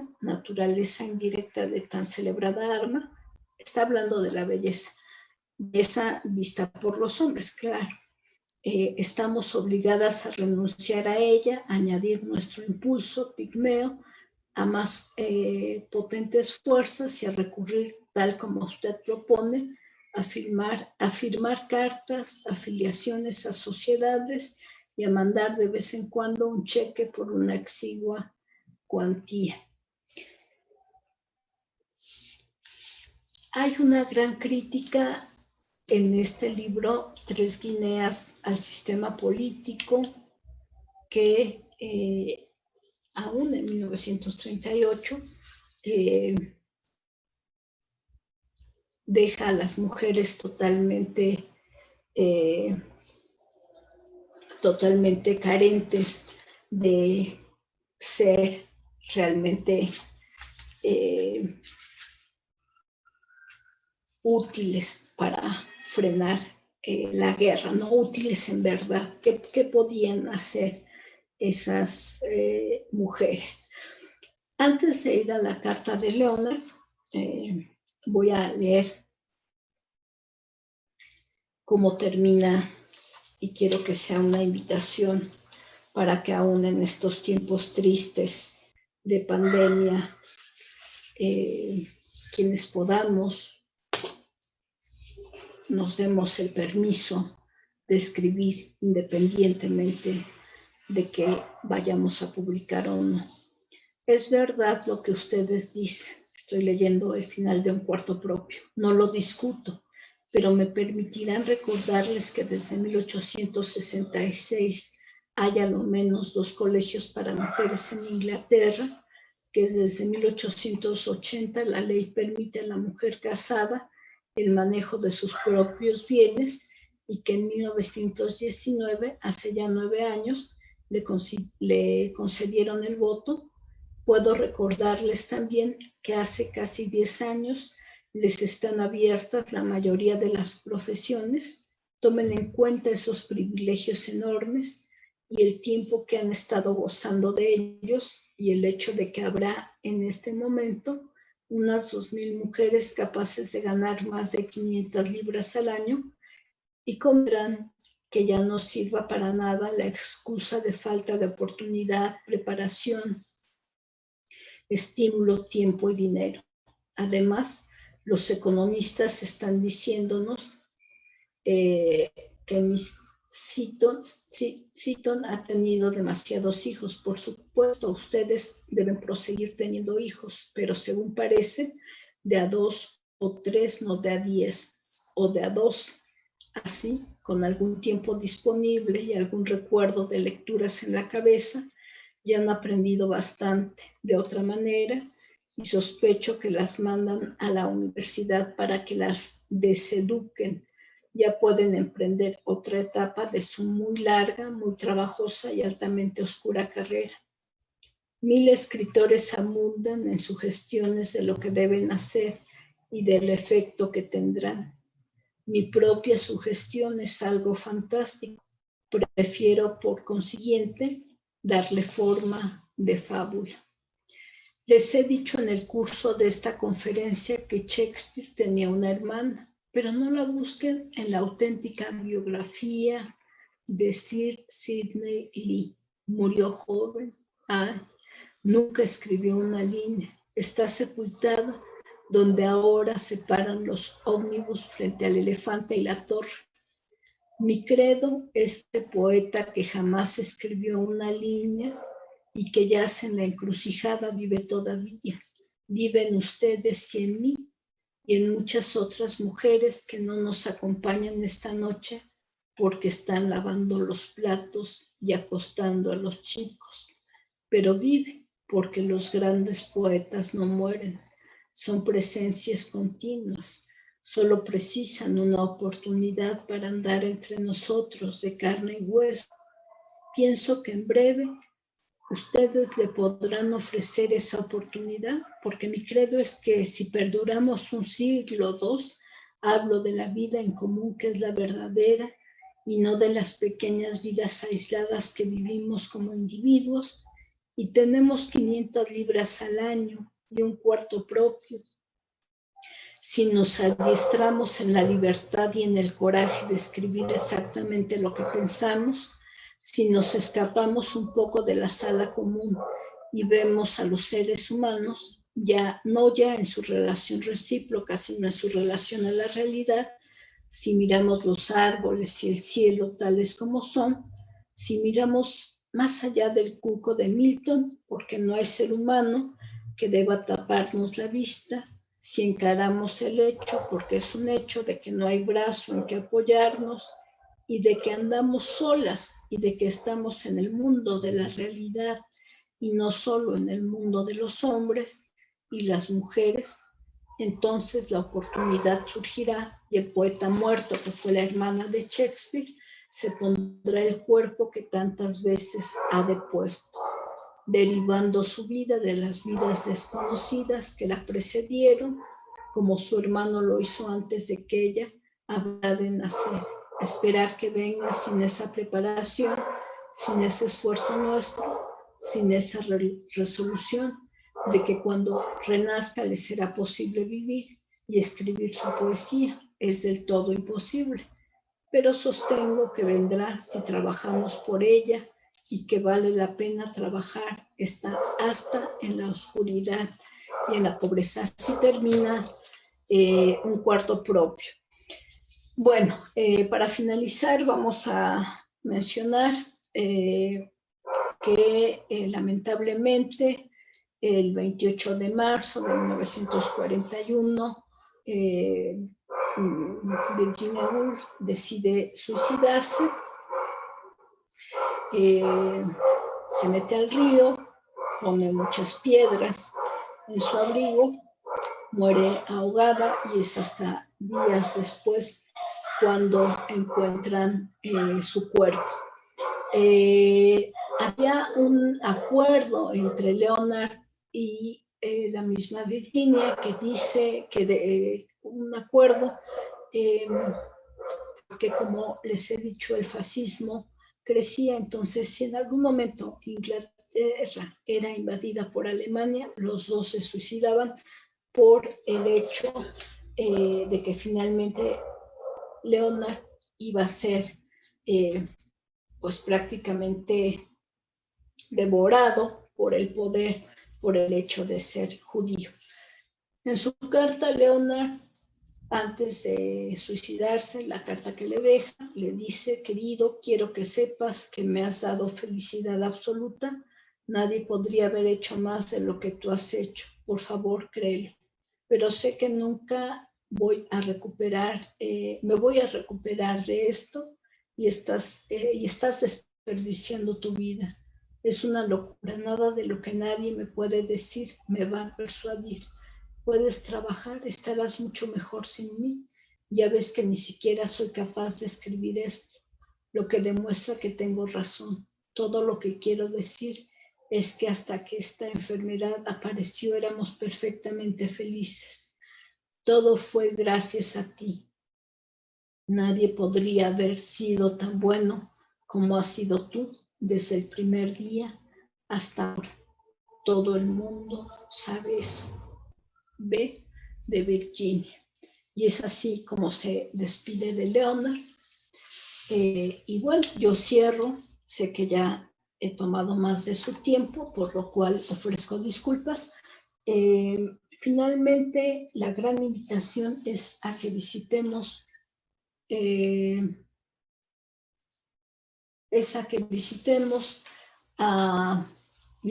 indirecta de tan celebrada arma, está hablando de la belleza vista por los hombres, claro. Estamos obligadas a renunciar a ella, a añadir nuestro impulso pigmeo a más potentes fuerzas y a recurrir, tal como usted propone, a firmar cartas, afiliaciones a sociedades y a mandar de vez en cuando un cheque por una exigua cuantía. Hay una gran crítica en este libro, 3 guineas, al sistema político que aún en 1938 deja a las mujeres totalmente carentes de ser realmente útiles para frenar la guerra, no útiles en verdad. ¿Qué podían hacer esas mujeres? Antes de ir a la carta de Leonard, voy a leer cómo termina, y quiero que sea una invitación para que aún en estos tiempos tristes de pandemia, quienes podamos, nos demos el permiso de escribir independientemente de que vayamos a publicar o no. Es verdad lo que ustedes dicen. Estoy leyendo el final de Un cuarto propio. No lo discuto, pero me permitirán recordarles que desde 1866 hay a lo menos 2 colegios para mujeres en Inglaterra, que desde 1880 la ley permite a la mujer casada el manejo de sus propios bienes y que en 1919, hace ya 9 años, le concedieron el voto. Puedo recordarles también que hace casi 10 años les están abiertas la mayoría de las profesiones. Tomen en cuenta esos privilegios enormes y el tiempo que han estado gozando de ellos y el hecho de que habrá en este momento unas 2,000 mujeres capaces de ganar más de 500 libras al año y comprenderán que ya no sirva para nada la excusa de falta de oportunidad, preparación, estímulo, tiempo y dinero. Además, los economistas están diciéndonos que Miss Seaton ha tenido demasiados hijos. Por supuesto, ustedes deben proseguir teniendo hijos, pero según parece, de a 2 o 3, no de a 10 o de a 2. Así, con algún tiempo disponible y algún recuerdo de lecturas en la cabeza, ya han aprendido bastante. De otra manera, y sospecho que las mandan a la universidad para que las deseduquen, ya pueden emprender otra etapa de su muy larga, muy trabajosa y altamente oscura carrera. 1000 escritores abundan en sugestiones de lo que deben hacer y del efecto que tendrán. Mi propia sugestión es algo fantástico. Prefiero, por consiguiente, darle forma de fábula. Les he dicho en el curso de esta conferencia que Shakespeare tenía una hermana, pero no la busquen en la auténtica biografía de Sir Sidney Lee. Murió joven. Nunca escribió una línea. Está sepultado donde ahora se paran los ómnibus frente al elefante y la torre. Mi credo es el poeta que jamás escribió una línea y que yace en la encrucijada vive todavía. Viven ustedes y en mí y en muchas otras mujeres que no nos acompañan esta noche porque están lavando los platos y acostando a los chicos. Pero vive porque los grandes poetas no mueren, son presencias continuas. Solo precisan una oportunidad para andar entre nosotros de carne y hueso. Pienso que en breve ustedes le podrán ofrecer esa oportunidad, porque mi credo es que si perduramos un siglo o 2, hablo de la vida en común que es la verdadera y no de las pequeñas vidas aisladas que vivimos como individuos y tenemos 500 libras al año y un cuarto propio. Si nos adiestramos en la libertad y en el coraje de escribir exactamente lo que pensamos, si nos escapamos un poco de la sala común y vemos a los seres humanos, no ya en su relación recíproca, sino en su relación a la realidad, si miramos los árboles y el cielo tales como son, si miramos más allá del cuco de Milton, porque no hay ser humano que deba taparnos la vista, si encaramos el hecho, porque es un hecho de que no hay brazo en que apoyarnos y de que andamos solas y de que estamos en el mundo de la realidad y no solo en el mundo de los hombres y las mujeres, entonces la oportunidad surgirá y el poeta muerto, que fue la hermana de Shakespeare, se pondrá el cuerpo que tantas veces ha depuesto, derivando su vida de las vidas desconocidas que la precedieron, como su hermano lo hizo antes de que ella hablara de nacer. esperar que venga sin esa preparación, sin ese esfuerzo nuestro, sin esa resolución de que cuando renazca le será posible vivir y escribir su poesía. Es del todo imposible, pero sostengo que vendrá si trabajamos por ella y que vale la pena trabajar hasta en la oscuridad y en la pobreza. Así termina un cuarto propio. Bueno, para finalizar vamos a mencionar que lamentablemente el 28 de marzo de 1941 Virginia Woolf decide suicidarse, se mete al río, pone muchas piedras en su abrigo, muere ahogada y es hasta días después cuando encuentran su cuerpo. Había un acuerdo entre Leonard y la misma Virginia que dice que un acuerdo porque como les he dicho el fascismo crecía, entonces si en algún momento Inglaterra era invadida por Alemania, los dos se suicidaban por el hecho de que finalmente Leonard iba a ser pues prácticamente devorado por el poder, por el hecho de ser judío. En su carta, Leonard, antes de suicidarse, la carta que le deja, le dice: querido, quiero que sepas que me has dado felicidad absoluta. Nadie podría haber hecho más de lo que tú has hecho. Por favor, créelo. Pero sé que nunca me voy a recuperar de esto y estás desperdiciando tu vida. Es una locura, nada de lo que nadie me puede decir me va a persuadir. Puedes trabajar, estarás mucho mejor sin mí. Ya ves que ni siquiera soy capaz de escribir esto, lo que demuestra que tengo razón. Todo lo que quiero decir es que hasta que esta enfermedad apareció éramos perfectamente felices. Todo fue gracias a ti. Nadie podría haber sido tan bueno como has sido tú desde el primer día hasta ahora. Todo el mundo sabe eso. B. de Virginia. Y es así como se despide de Leonard. Y bueno, yo cierro. Sé que ya he tomado más de su tiempo, por lo cual ofrezco disculpas. Finalmente, la gran invitación es a que visitemos y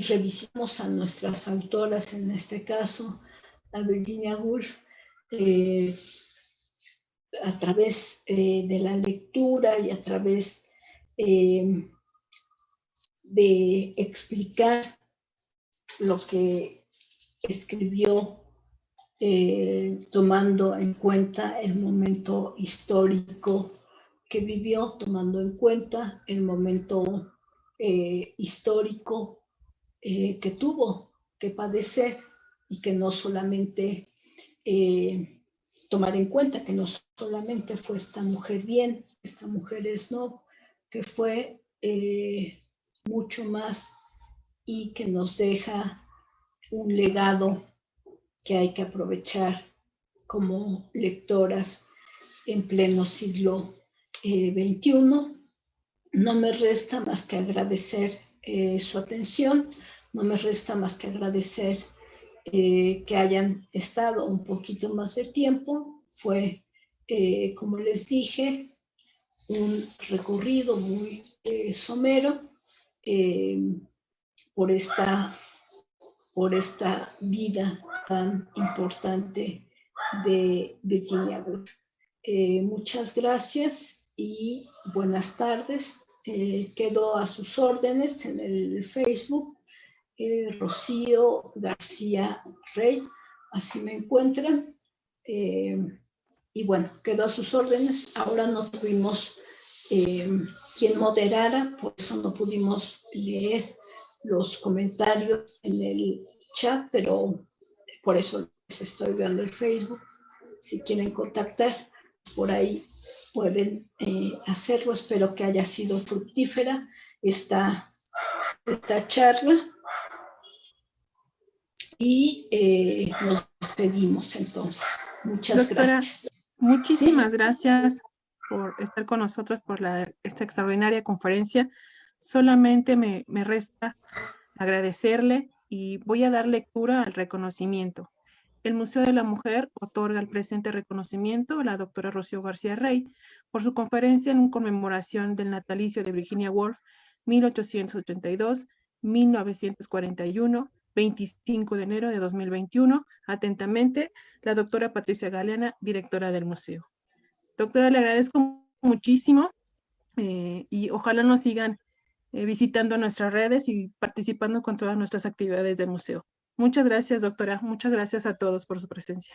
revisemos a nuestras autoras, en este caso a Virginia Woolf, a través de la lectura y a través de explicar lo que escribió, tomando en cuenta el momento histórico que vivió, tomando en cuenta el momento histórico que tuvo que padecer, y que no solamente tomar en cuenta que no solamente fue esta mujer bien, esta mujer snob, que fue mucho más, y que nos deja un legado que hay que aprovechar como lectoras en pleno siglo XXI. No me resta más que agradecer su atención, no me resta más que agradecer que hayan estado un poquito más de tiempo. Fue, como les dije, un recorrido muy somero por esta vida tan importante de Virginia Woolf. Muchas gracias y buenas tardes. Quedo a sus órdenes en el Facebook, Rocío García Rey, así me encuentran. Y bueno, quedo a sus órdenes. Ahora no tuvimos quien moderara, por eso no pudimos leer los comentarios en el chat, pero por eso les estoy dando el Facebook. Si quieren contactar, por ahí pueden hacerlo. Espero que haya sido fructífera esta charla y nos despedimos entonces. Muchas gracias. Muchísimas gracias por estar con nosotros por esta extraordinaria conferencia. Solamente me resta agradecerle y voy a dar lectura al reconocimiento. El Museo de la Mujer otorga el presente reconocimiento a la doctora Rocío García Rey por su conferencia en conmemoración del natalicio de Virginia Woolf, 1882-1941, 25 de enero de 2021. Atentamente, la doctora Patricia Galeana, directora del museo. Doctora, le agradezco muchísimo y ojalá nos sigan visitando nuestras redes y participando con todas nuestras actividades del museo. Muchas gracias, doctora. Muchas gracias a todos por su presencia.